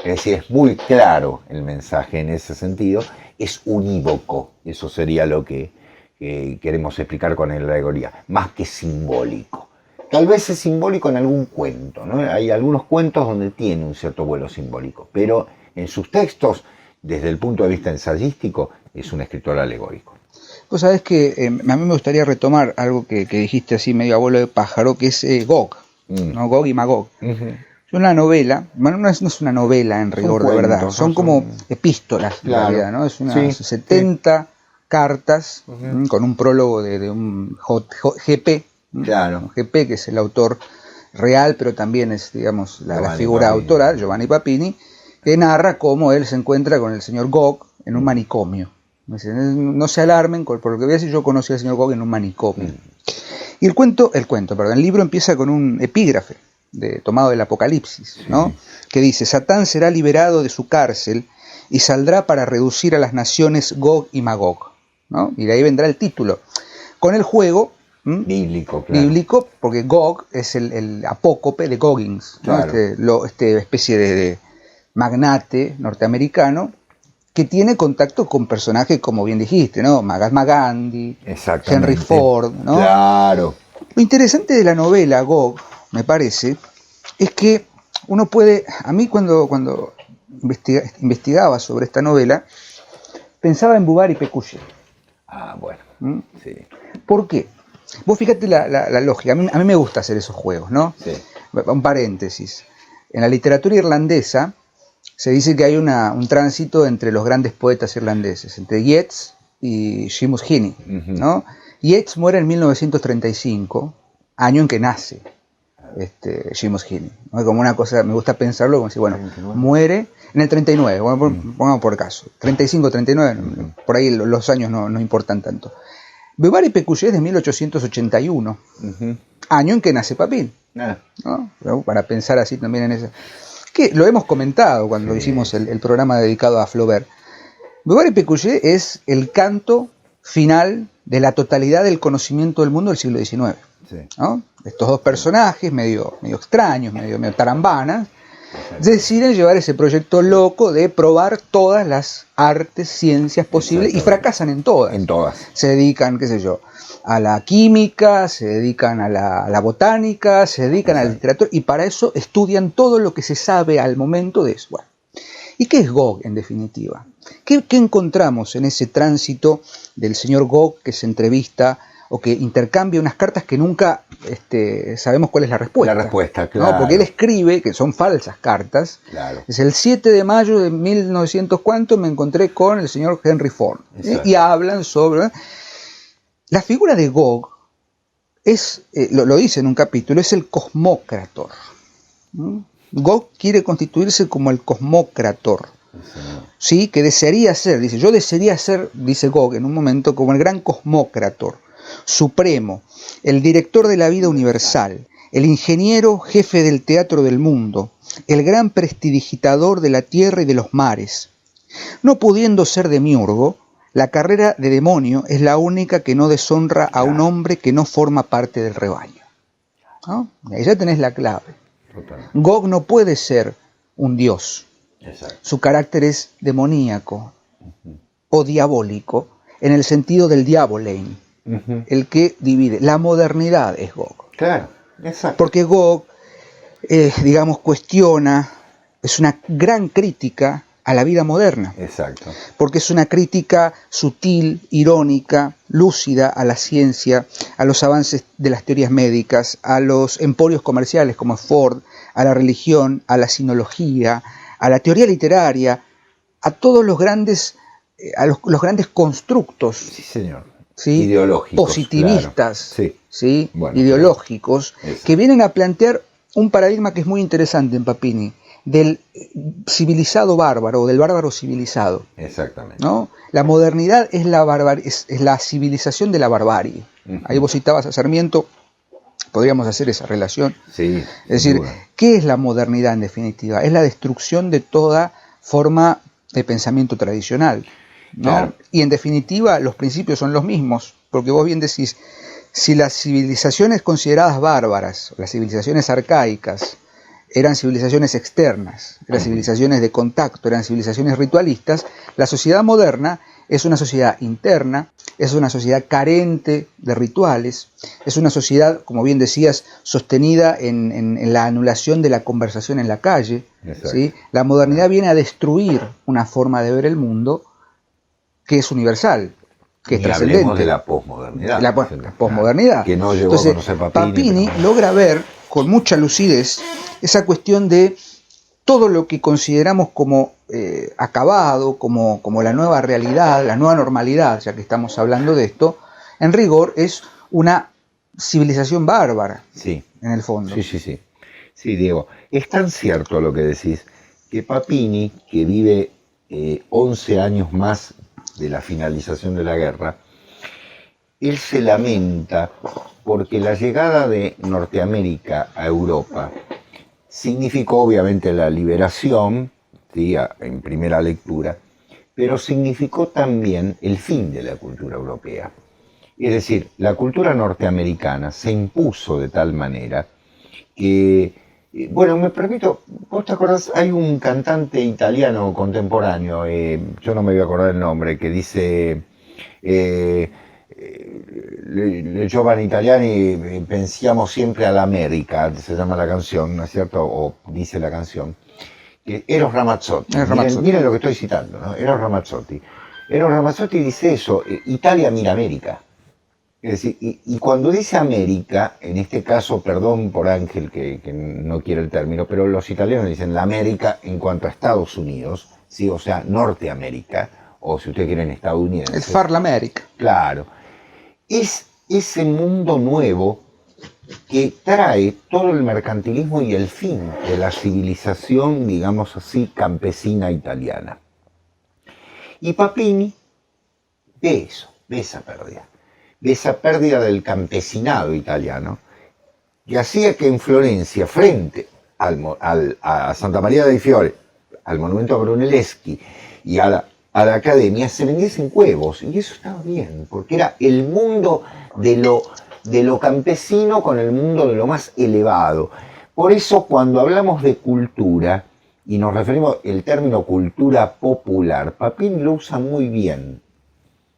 Es decir, es muy claro el mensaje en ese sentido, es unívoco, eso sería lo que queremos explicar con la alegoría, más que simbólico. Tal vez es simbólico en algún cuento, ¿no? Hay algunos cuentos donde tiene un cierto vuelo simbólico, pero en sus textos, desde el punto de vista ensayístico, es un escritor alegórico. Vos sabés que a mí me gustaría retomar algo que dijiste así medio a vuelo de pájaro, que es Gog, ¿no? Gog y Magog. Es una novela, bueno, no es una novela en rigor de verdad, son como epístolas en realidad, ¿no? Es unas 70 cartas con un prólogo de un GP, claro. Un GP que es el autor real, pero también es, digamos, la figura Papini. autoral, Giovanni Papini, que narra cómo él se encuentra con el señor Gog en un manicomio. No se alarmen por lo que voy a decir, yo conocí al señor Gog en un manicomio. Y el libro empieza con un epígrafe tomado del Apocalipsis, ¿no? Que dice: Satán será liberado de su cárcel y saldrá para reducir a las naciones Gog y Magog, ¿no? Y de ahí vendrá el título. Con el juego bíblico, claro. Bíblico, porque Gog es el apócope de Goggins, ¿no? Claro. Este especie de magnate norteamericano que tiene contacto con personajes, como bien dijiste, ¿no? Mahatma Gandhi, Henry Ford, ¿no? Claro. Lo interesante de la novela Gog, me parece, es que uno puede... A mí cuando investigaba sobre esta novela, pensaba en Bubar y Pécuchet. Ah, bueno. Sí. ¿Por qué? Vos fíjate la lógica. A mí me gusta hacer esos juegos, ¿no? Sí. Un paréntesis. En la literatura irlandesa se dice que hay un tránsito entre los grandes poetas irlandeses, entre Yeats y Seamus Heaney, ¿no? Yeats muere en 1935, año en que nace Seamus Heaney, ¿no? Como una cosa, me gusta pensarlo como si, bueno, 39. Muere en el 39, pongamos por caso, 35, 39, por ahí los años no importan tanto. Bubar y Pécuchet es de 1881, año en que nace Papin, ¿no? Pero para pensar así también en eso. Que lo hemos comentado cuando hicimos el programa dedicado a Flaubert. Bubar y Pécuchet es el canto final de la totalidad del conocimiento del mundo del siglo XIX. ¿No? Estos dos personajes medio extraños, medio tarambanas, deciden llevar ese proyecto loco de probar todas las artes, ciencias posibles y fracasan en todas. En todas. Se dedican, qué sé yo, a la química, se dedican a la botánica, se dedican a la literatura y para eso estudian todo lo que se sabe al momento de eso. Bueno, ¿y qué es Gog en definitiva? ¿Qué encontramos en ese tránsito del señor Gog que se entrevista o que intercambia unas cartas que nunca sabemos cuál es la respuesta? La respuesta, claro. ¿No? Porque él escribe, que son falsas cartas, claro. Es el 7 de mayo de 1900 cuánto me encontré con el señor Henry Ford, y hablan sobre... La figura de Gog es, lo dice en un capítulo, es el cosmócrator. Gog quiere constituirse como el cosmócrator. Sí, que desearía ser, dice, yo desearía ser, dice Gog en un momento, como el gran cosmócrator, supremo, el director de la vida universal, el ingeniero jefe del teatro del mundo, el gran prestidigitador de la tierra y de los mares. No pudiendo ser demiurgo, la carrera de demonio es la única que no deshonra a un hombre que no forma parte del rebaño. ¿No? Ahí ya tenés la clave. Total. Gog no puede ser un dios. Exacto. Su carácter es demoníaco o diabólico en el sentido del diabolein, el que divide. La modernidad es Gog. Claro, exacto. Porque Gog, digamos, cuestiona, es una gran crítica a la vida moderna. Exacto. Porque es una crítica sutil, irónica, lúcida a la ciencia, a los avances de las teorías médicas, a los emporios comerciales como Ford, a la religión, a la sinología, a la teoría literaria, a todos los grandes, los grandes constructos. Sí, señor. ¿Sí? Ideológicos. Positivistas, claro. ¿sí? Bueno, ideológicos, claro. Que vienen a plantear un paradigma que es muy interesante en Papini, del civilizado bárbaro, o del bárbaro civilizado. Exactamente. ¿No? La modernidad es la civilización de la barbarie. Ahí vos citabas a Sarmiento, podríamos hacer esa relación. Sí. Es decir, duda. ¿qué es la modernidad en definitiva? Es la destrucción de toda forma de pensamiento tradicional, ¿no? Claro. Y en definitiva los principios son los mismos, porque vos bien decís, si las civilizaciones consideradas bárbaras, las civilizaciones arcaicas, eran civilizaciones externas, eran civilizaciones de contacto, eran civilizaciones ritualistas, la sociedad moderna es una sociedad interna, es una sociedad carente de rituales, es una sociedad, como bien decías, sostenida en la anulación de la conversación en la calle. ¿Sí? La modernidad viene a destruir una forma de ver el mundo que es universal, que es trascendente. Hablemos de la posmodernidad. La posmodernidad. Que no llegó Entonces, a conocer Papini pero... logra ver con mucha lucidez esa cuestión de todo lo que consideramos como acabado, como la nueva realidad, la nueva normalidad, ya que estamos hablando de esto, en rigor es una civilización bárbara, sí, en el fondo. Sí. Sí, Diego, es tan cierto lo que decís, que Papini, que vive 11 años más de la finalización de la guerra, él se lamenta porque la llegada de Norteamérica a Europa significó obviamente la liberación, ¿sí? En primera lectura, pero significó también el fin de la cultura europea. Es decir, la cultura norteamericana se impuso de tal manera que, bueno, me permito, ¿vos te acordás? Hay un cantante italiano contemporáneo, yo no me voy a acordar el nombre, que dice... Le giovani italiani pensiamo siempre all'America, se llama la canción, ¿no es cierto? O dice la canción. Eros Ramazzotti. Miren lo que estoy citando, ¿no? Eros Ramazzotti. Eros Ramazzotti dice eso, Italia mira América. Es decir, y cuando dice América, en este caso, perdón por Ángel que no quiere el término, pero los italianos dicen la América en cuanto a Estados Unidos, ¿sí? O sea, Norteamérica, o si ustedes quieren estadounidenses. El Far l'América. Claro. Es ese mundo nuevo que trae todo el mercantilismo y el fin de la civilización, digamos así, campesina italiana. Y Papini ve eso, ve esa pérdida del campesinado italiano, que hacía que en Florencia, frente a Santa María dei Fiori, al monumento a Brunelleschi y a la academia, se vendiesen huevos, y eso estaba bien, porque era el mundo de lo campesino con el mundo de lo más elevado. Por eso cuando hablamos de cultura, y nos referimos al término cultura popular, Papini lo usa muy bien.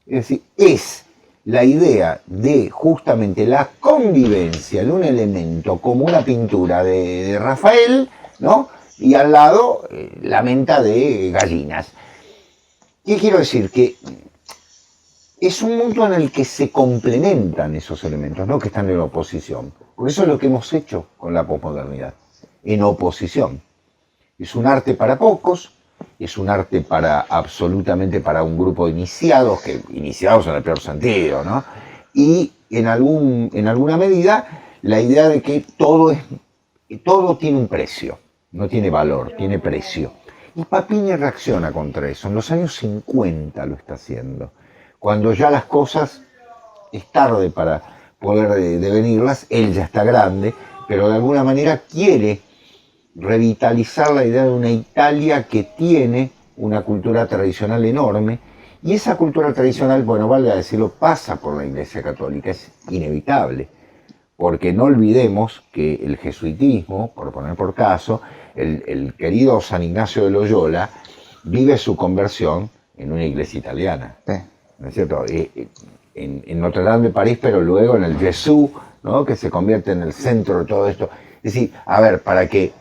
Es decir, es la idea de justamente la convivencia de un elemento como una pintura de Rafael, ¿no? Y al lado la menta de gallinas. ¿Qué quiero decir? Que es un mundo en el que se complementan esos elementos, no que están en oposición. Por eso es lo que hemos hecho con la posmodernidad, en oposición. Es un arte para pocos, es un arte absolutamente para un grupo de iniciados, iniciados en el peor sentido, ¿no? Y en alguna medida la idea de que todo tiene un precio, no tiene valor, tiene precio. Y Papini reacciona contra eso. En los años 50 lo está haciendo, cuando ya las cosas es tarde para poder devenirlas, él ya está grande, pero de alguna manera quiere revitalizar la idea de una Italia que tiene una cultura tradicional enorme, y esa cultura tradicional, bueno, vale a decirlo, pasa por la Iglesia Católica, es inevitable, porque no olvidemos que el jesuitismo, por poner por caso, el querido San Ignacio de Loyola vive su conversión en una iglesia italiana, ¿no es cierto? En Notre Dame de París, pero luego en el Jesús, ¿no? Que se convierte en el centro de todo esto. Es decir, a ver, para que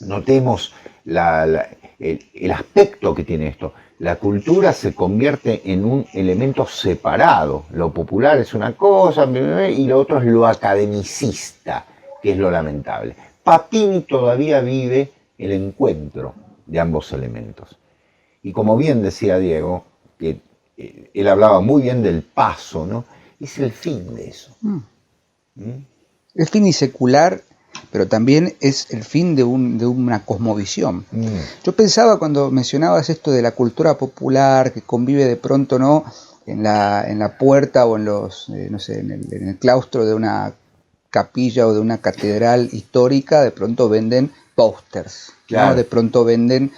notemos el aspecto que tiene esto. La cultura se convierte en un elemento separado. Lo popular es una cosa y lo otro es lo academicista, que es lo lamentable. Papini todavía vive el encuentro de ambos elementos. Y como bien decía Diego, que él hablaba muy bien del paso, ¿no? Es el fin de eso. El fin y secular, pero también es el fin de una cosmovisión. Yo pensaba cuando mencionabas esto de la cultura popular que convive de pronto, ¿no?, en la puerta o en los no sé, en el claustro de una capilla o de una catedral histórica, de pronto venden pósters, claro, ¿no? De pronto venden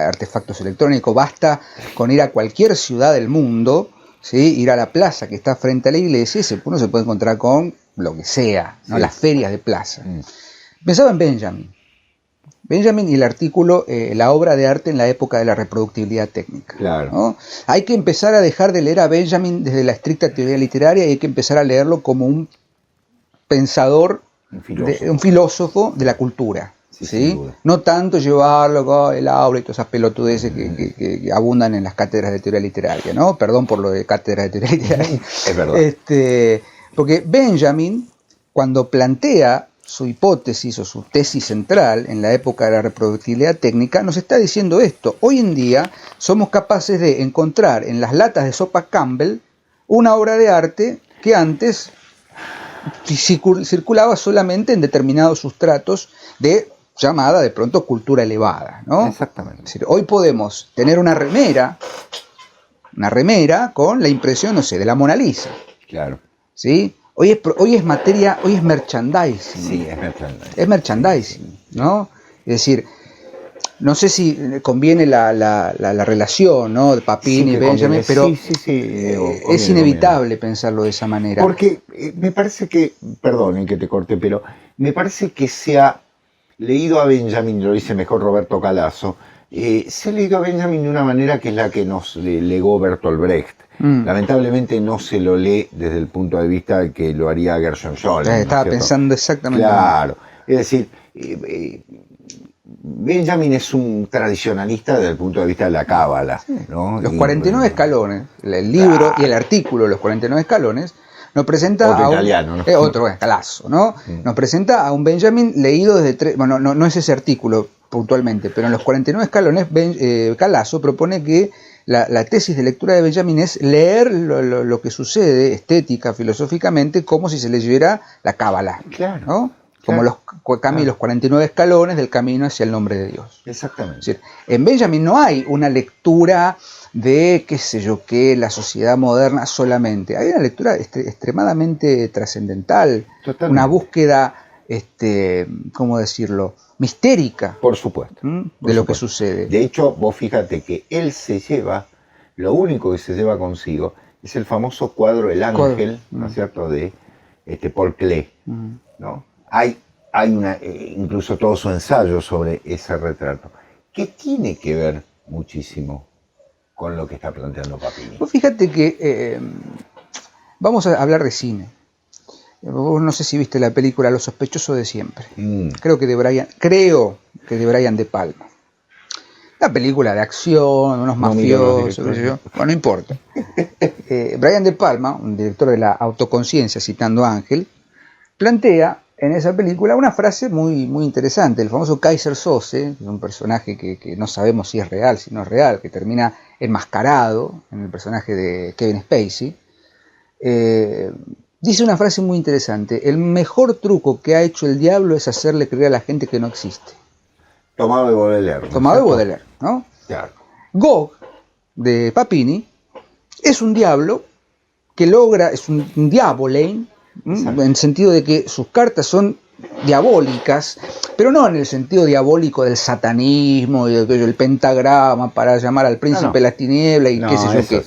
artefactos electrónicos. Basta con ir a cualquier ciudad del mundo, ¿sí?, ir a la plaza que está frente a la iglesia y uno se puede encontrar con lo que sea, ¿no? Sí. Las ferias de plaza. Pensaba en Benjamin y el artículo La obra de arte en la época de la reproductibilidad técnica. Claro. ¿No? Hay que empezar a dejar de leer a Benjamin desde la estricta teoría literaria y hay que empezar a leerlo como un pensador, un filósofo de la cultura. ¿Sí? No tanto llevarlo con el aula y todas esas pelotudeces que abundan en las cátedras de teoría literaria, ¿no? Perdón por lo de cátedra de teoría literaria. Es verdad. Porque Benjamin, cuando plantea su hipótesis o su tesis central en la época de la reproductibilidad técnica, nos está diciendo esto. Hoy en día somos capaces de encontrar en las latas de sopa Campbell una obra de arte que antes circulaba solamente en determinados sustratos de llamada de pronto cultura elevada, ¿no? Exactamente. Es decir, hoy podemos tener una remera con la impresión, no sé, de la Mona Lisa. Claro. ¿Sí? Hoy es materia, hoy es merchandising. Sí, es merchandising. Es merchandising, ¿no? Es decir, no sé si conviene la relación, ¿no?, de Papini y Benjamin, pero es inevitable pensarlo de esa manera. Porque me parece que, perdonen que te corte, pero me parece que se ha leído a Benjamin, lo dice mejor Roberto Calazo, se ha leído a Benjamin de una manera que es la que nos legó Bertolt Brecht. Lamentablemente no se lo lee desde el punto de vista de que lo haría Gershom Scholem. Estaba pensando exactamente. Claro, es decir, Benjamin es un tradicionalista desde el punto de vista de la cábala, ¿no? Los 49 escalones, el libro y el artículo Los 49 escalones, nos presenta otro italiano, ¿no? Otro Calazo, ¿no? Nos presenta a un Benjamin leído desde bueno, no es ese artículo puntualmente, pero en Los 49 escalones Calazo propone que la tesis de lectura de Benjamin es leer lo que sucede estética, filosóficamente, como si se leyera la cábala, claro, ¿no? Como los 49 escalones del camino hacia el nombre de Dios. Exactamente. Es decir, en Benjamin no hay una lectura de, qué sé yo, qué, la sociedad moderna solamente. Hay una lectura extremadamente trascendental, totalmente, una búsqueda, ¿cómo decirlo?, mistérica. Por supuesto. De lo que sucede. De hecho, vos fíjate que él lo único que se lleva consigo es el famoso cuadro El Ángel, ¿no es cierto?, de Paul Klee, ¿no? Hay hay incluso todo su ensayo sobre ese retrato, que tiene que ver muchísimo con lo que está planteando Papini. Pues fíjate que vamos a hablar de cine. Vos no sé si viste la película Los sospechosos de siempre. Creo que de Brian De Palma. La película de acción, unos mafiosos, bueno, no importa. Brian De Palma, un director de la autoconciencia, citando a Ángel, plantea en esa película una frase muy, muy interesante. El famoso Kaiser Söze, un personaje que no sabemos si es real, si no es real, que termina enmascarado en el personaje de Kevin Spacey, dice una frase muy interesante: el mejor truco que ha hecho el diablo es hacerle creer a la gente que no existe. Tomado de Baudelaire. Tomado de Baudelaire, ¿no? Claro. Gog, de Papini, es un diablo que logra, es un diabolane, en el sentido de que sus cartas son diabólicas, pero no en el sentido diabólico del satanismo y del pentagrama para llamar al príncipe de las tinieblas y qué sé yo qué.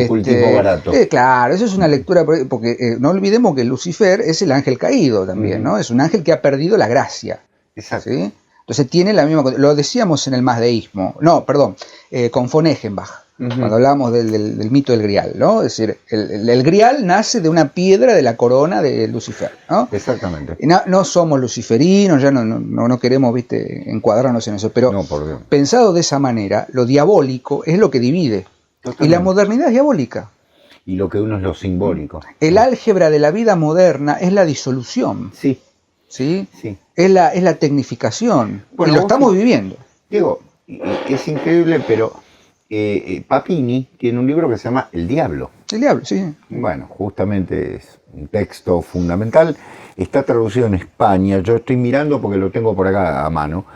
Ocultismo barato. Claro, eso es una lectura, porque no olvidemos que Lucifer es el ángel caído también, ¿no? Es un ángel que ha perdido la gracia. Exacto. ¿Sí? Entonces tiene la misma... Lo decíamos en el masdeísmo, con von Eschenbach, cuando hablábamos del mito del Grial, ¿no? Es decir, el Grial nace de una piedra de la corona de Lucifer, ¿no? Exactamente. Y no somos luciferinos, ya no queremos, encuadrarnos en eso, pero pensado de esa manera, lo diabólico es lo que divide. Totalmente. Y la modernidad es diabólica. Y lo que uno es lo simbólico. El álgebra de la vida moderna es la disolución. Sí. ¿Sí? Sí. Es la tecnificación. Bueno, y lo estamos viviendo. Digo, es increíble, pero Papini tiene un libro que se llama El Diablo. El Diablo, sí. Bueno, justamente es un texto fundamental. Está traducido en España. Yo estoy mirando porque lo tengo por acá a mano.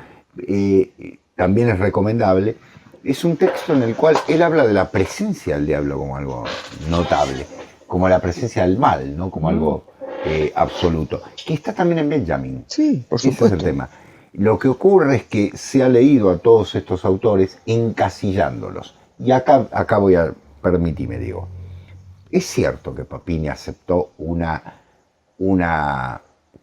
También es recomendable. Es un texto en el cual él habla de la presencia del diablo como algo notable, como la presencia del mal, ¿no? Como algo absoluto, que está también en Benjamin. Sí, por supuesto. Ese es el tema. Lo que ocurre es que se ha leído a todos estos autores encasillándolos. Y acá voy a permitirme, digo, es cierto que Papini aceptó una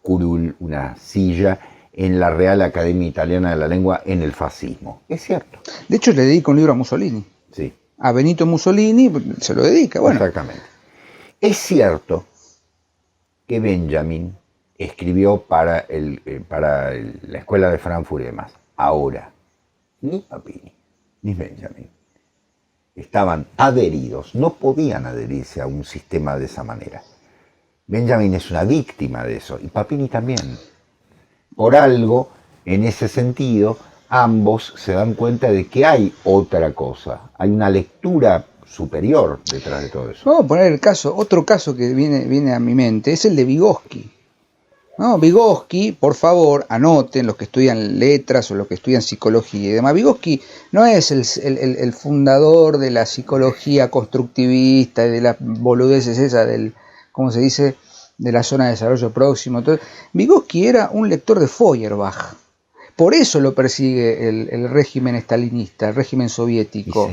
curul, una silla en la Real Academia Italiana de la Lengua en el fascismo. Es cierto. De hecho, le dedica un libro a Mussolini. Sí. A Benito Mussolini se lo dedica. Bueno. Exactamente. Es cierto que Benjamin escribió para la Escuela de Frankfurt y demás. Ahora, ni Papini ni Benjamin estaban adheridos, no podían adherirse a un sistema de esa manera. Benjamin es una víctima de eso, y Papini también. Por algo, en ese sentido, ambos se dan cuenta de que hay otra cosa, hay una lectura superior detrás de todo eso. Vamos a poner otro caso que viene a mi mente, es el de Vygotsky. ¿No? Vygotsky, por favor, anoten los que estudian letras o los que estudian psicología y demás. Vygotsky no es el fundador de la psicología constructivista y de las boludeces esas ¿cómo se dice?, de la zona de desarrollo próximo. Entonces, Vygotsky era un lector de Feuerbach. Por eso lo persigue el régimen estalinista, el régimen soviético.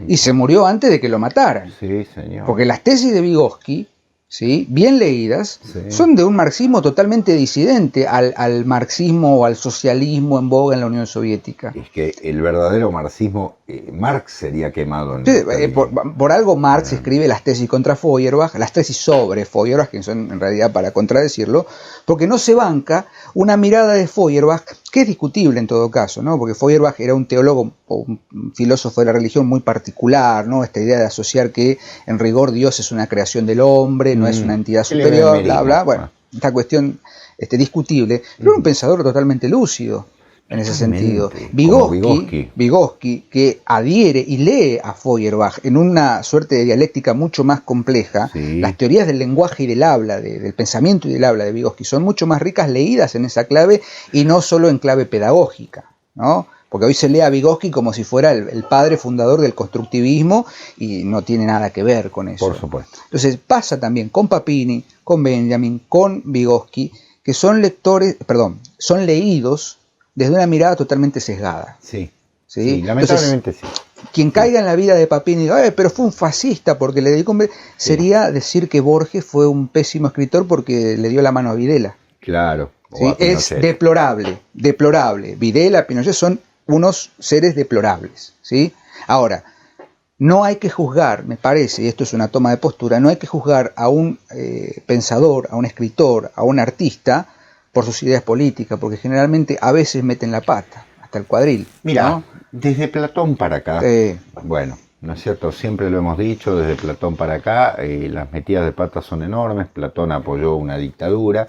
Y se murió antes de que lo mataran. Sí, señor. Porque las tesis de Vygotsky, ¿sí?, bien leídas, son de un marxismo totalmente disidente al marxismo o al socialismo en boga en la Unión Soviética. Es que el verdadero marxismo, Marx sería quemado en por algo Marx escribe las tesis contra Feuerbach, las tesis sobre Feuerbach, que son en realidad para contradecirlo, porque no se banca una mirada de Feuerbach, que es discutible en todo caso, ¿no? Porque Feuerbach era un teólogo o un filósofo de la religión muy particular, ¿no? Esta idea de asociar que en rigor Dios es una creación del hombre, no es una entidad superior, bla, bla. Bueno, esta cuestión discutible, pero era un pensador totalmente lúcido en ese sentido. Vygotsky, que adhiere y lee a Feuerbach en una suerte de dialéctica mucho más compleja. Las teorías del lenguaje y del habla, del pensamiento y del habla de Vygotsky son mucho más ricas leídas en esa clave y no solo en clave pedagógica, ¿no? Porque hoy se lee a Vygotsky como si fuera el padre fundador del constructivismo y no tiene nada que ver con eso. Por supuesto. Entonces pasa también con Papini, con Benjamin, con Vygotsky, que son leídos desde una mirada totalmente sesgada. Sí, lamentablemente. Entonces, sí. Quien caiga en la vida de Papini y diga, pero fue un fascista porque le dedicó sería decir que Borges fue un pésimo escritor porque le dio la mano a Videla. Claro. o ¿sí? a Es Pinochet. deplorable. Videla, Pinochet son unos seres deplorables, ¿sí? Ahora, no hay que juzgar, me parece, y esto es una toma de postura, no hay que juzgar a un pensador, a un escritor, a un artista por sus ideas políticas, porque generalmente a veces meten la pata, hasta el cuadril. Mira, ¿no? desde Platón para acá, bueno, ¿no es cierto? Siempre lo hemos dicho, desde Platón para acá, las metidas de pata son enormes. Platón apoyó una dictadura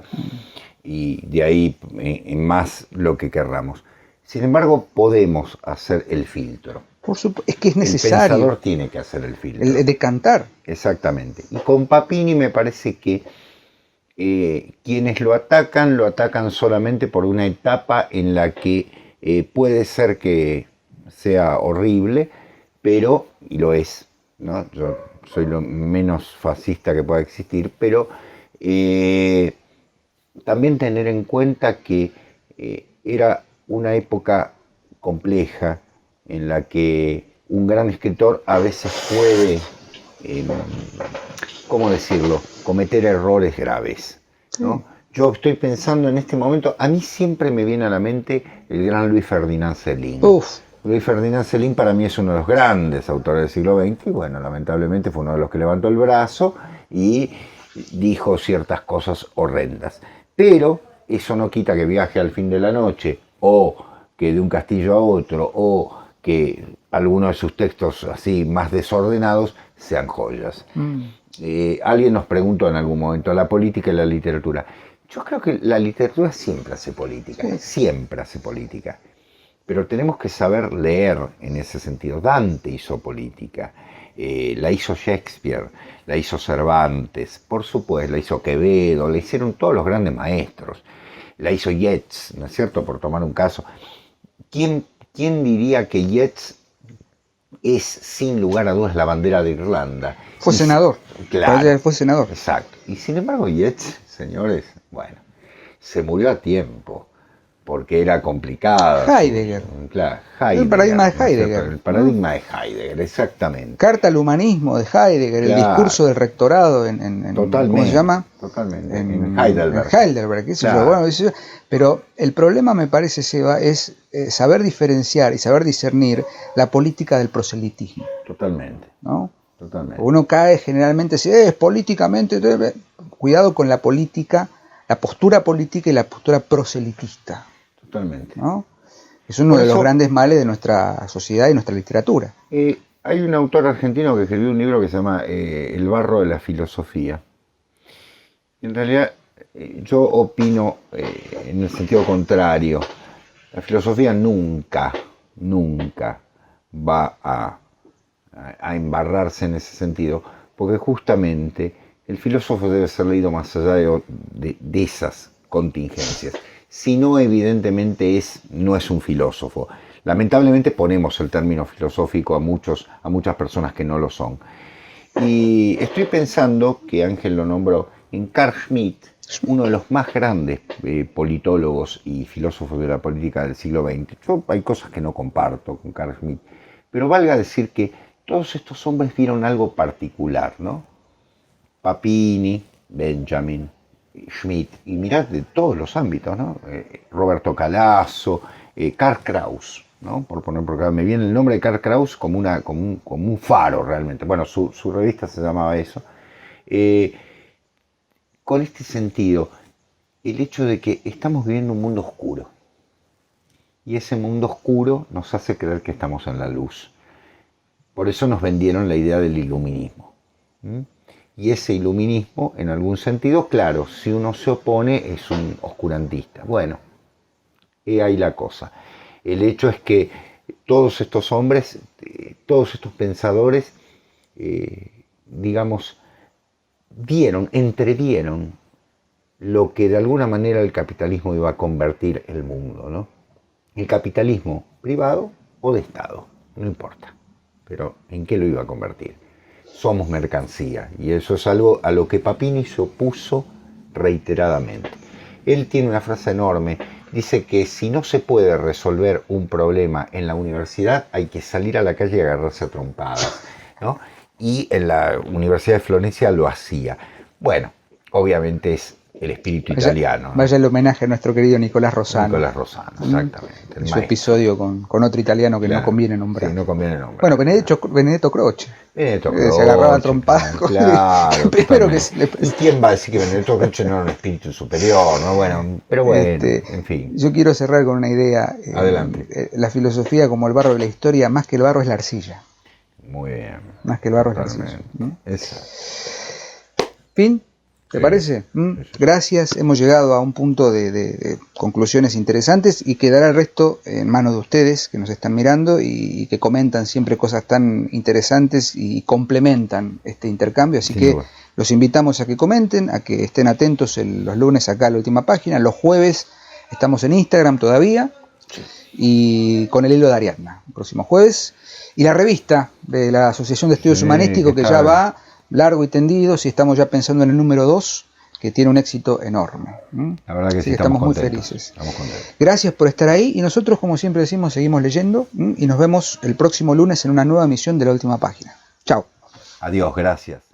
y de ahí en más lo que querramos. Sin embargo, podemos hacer el filtro. Por supuesto, es que es El necesario. pensador tiene que hacer el filtro. El decantar. Exactamente. Y con Papini me parece que quienes lo atacan solamente por una etapa en la que puede ser que sea horrible, pero, y lo es, ¿no? Yo soy lo menos fascista que pueda existir, pero también tener en cuenta que era una época compleja en la que un gran escritor a veces puede, ¿cómo decirlo?, cometer errores graves, ¿no? Sí. Yo estoy pensando en este momento, a mí siempre me viene a la mente el gran Luis Ferdinand Céline. Luis Ferdinand Céline para mí es uno de los grandes autores del siglo XX y bueno, lamentablemente fue uno de los que levantó el brazo y dijo ciertas cosas horrendas. Pero eso no quita que Viaje al fin de la noche o que De un castillo a otro o que algunos de sus textos así más desordenados sean joyas. Alguien nos preguntó en algún momento, la política y la literatura. Yo creo que la literatura siempre hace política, siempre hace política. Pero tenemos que saber leer en ese sentido. Dante hizo política, la hizo Shakespeare, la hizo Cervantes, por supuesto, la hizo Quevedo, la hicieron todos los grandes maestros. La hizo Yeats, ¿no es cierto?, por tomar un caso. ¿Quién diría que Yeats es, sin lugar a dudas, la bandera de Irlanda? Fue senador. Claro. Fue senador. Exacto. Y sin embargo, Yeats, señores, bueno, se murió a tiempo, porque era complicado. Heidegger. Claro, Heidegger. El paradigma de Heidegger. El paradigma de Heidegger, exactamente. Carta al humanismo de Heidegger, claro. El discurso del rectorado en totalmente, ¿cómo se llama? Totalmente, en Heidelberg. En Heidelberg, eso claro. Es bueno, pero el problema, me parece, Seba, es saber diferenciar y saber discernir la política del proselitismo. Totalmente. ¿No? Totalmente. Uno cae generalmente, si es políticamente, cuidado con la política, la postura política y la postura proselitista. Totalmente. ¿No? Es uno de los grandes males de nuestra sociedad y nuestra literatura. Hay un autor argentino que escribió un libro que se llama El barro de la filosofía. En realidad, yo opino en el sentido contrario. La filosofía nunca va a embarrarse en ese sentido, porque justamente el filósofo debe ser leído más allá de esas contingencias. Si no, evidentemente no es un filósofo. Lamentablemente ponemos el término filosófico a muchas personas que no lo son. Y estoy pensando, que Ángel lo nombró, en Carl Schmitt, uno de los más grandes politólogos y filósofos de la política del siglo XX. Yo hay cosas que no comparto con Carl Schmitt, pero valga decir que todos estos hombres vieron algo particular, ¿no? Papini, Benjamin, Schmitt, y mirad de todos los ámbitos, ¿no? Roberto Calasso, Karl Kraus, ¿no? Porque me viene el nombre de Karl Kraus como un faro realmente. Bueno, su revista se llamaba eso. Con este sentido, el hecho de que estamos viviendo un mundo oscuro. Y ese mundo oscuro nos hace creer que estamos en la luz. Por eso nos vendieron la idea del iluminismo. Y ese iluminismo, en algún sentido, claro, si uno se opone, es un oscurantista. Bueno, he ahí la cosa. El hecho es que todos estos hombres, todos estos pensadores, digamos, entrevieron lo que de alguna manera el capitalismo iba a convertir el mundo, ¿no? El capitalismo privado o de Estado, no importa. Pero ¿en qué lo iba a convertir? Somos mercancía, y eso es algo a lo que Papini se opuso reiteradamente. Él tiene una frase enorme, dice que si no se puede resolver un problema en la universidad, hay que salir a la calle y agarrarse a trompadas, ¿no? Y en la Universidad de Florencia lo hacía. Bueno, obviamente es el espíritu italiano. ¿no? Vaya el homenaje a nuestro querido Nicolás Rossano. Nicolás Rossano, exactamente. En su episodio con otro italiano que no conviene nombrar. Sí, no conviene nombrar. Bueno, Benedetto Croce. Benedetto Croce. Se agarraba a trompadas. Claro. Primero que se le... ¿Y quién va a decir que Benedetto Croce no era un espíritu superior? ¿No? Bueno, pero bueno, en fin. Yo quiero cerrar con una idea. Adelante. La filosofía, como el barro de la historia, más que el barro es la arcilla. Muy bien. Más que el barro es la arcilla. Exacto. Fin. ¿Te parece? Gracias, hemos llegado a un punto de conclusiones interesantes y quedará el resto en manos de ustedes que nos están mirando y que comentan siempre cosas tan interesantes y complementan este intercambio, así que los invitamos a que comenten, a que estén atentos los lunes acá a la última página, los jueves estamos en Instagram todavía y con el hilo de Ariadna, el próximo jueves, y la revista de la Asociación de Estudios Humanísticos que ya va largo y tendido, si estamos ya pensando en el número 2, que tiene un éxito enorme. La verdad que sí, estamos muy felices. Gracias por estar ahí y nosotros, como siempre decimos, seguimos leyendo y nos vemos el próximo lunes en una nueva emisión de La Última Página. Chao. Adiós, gracias.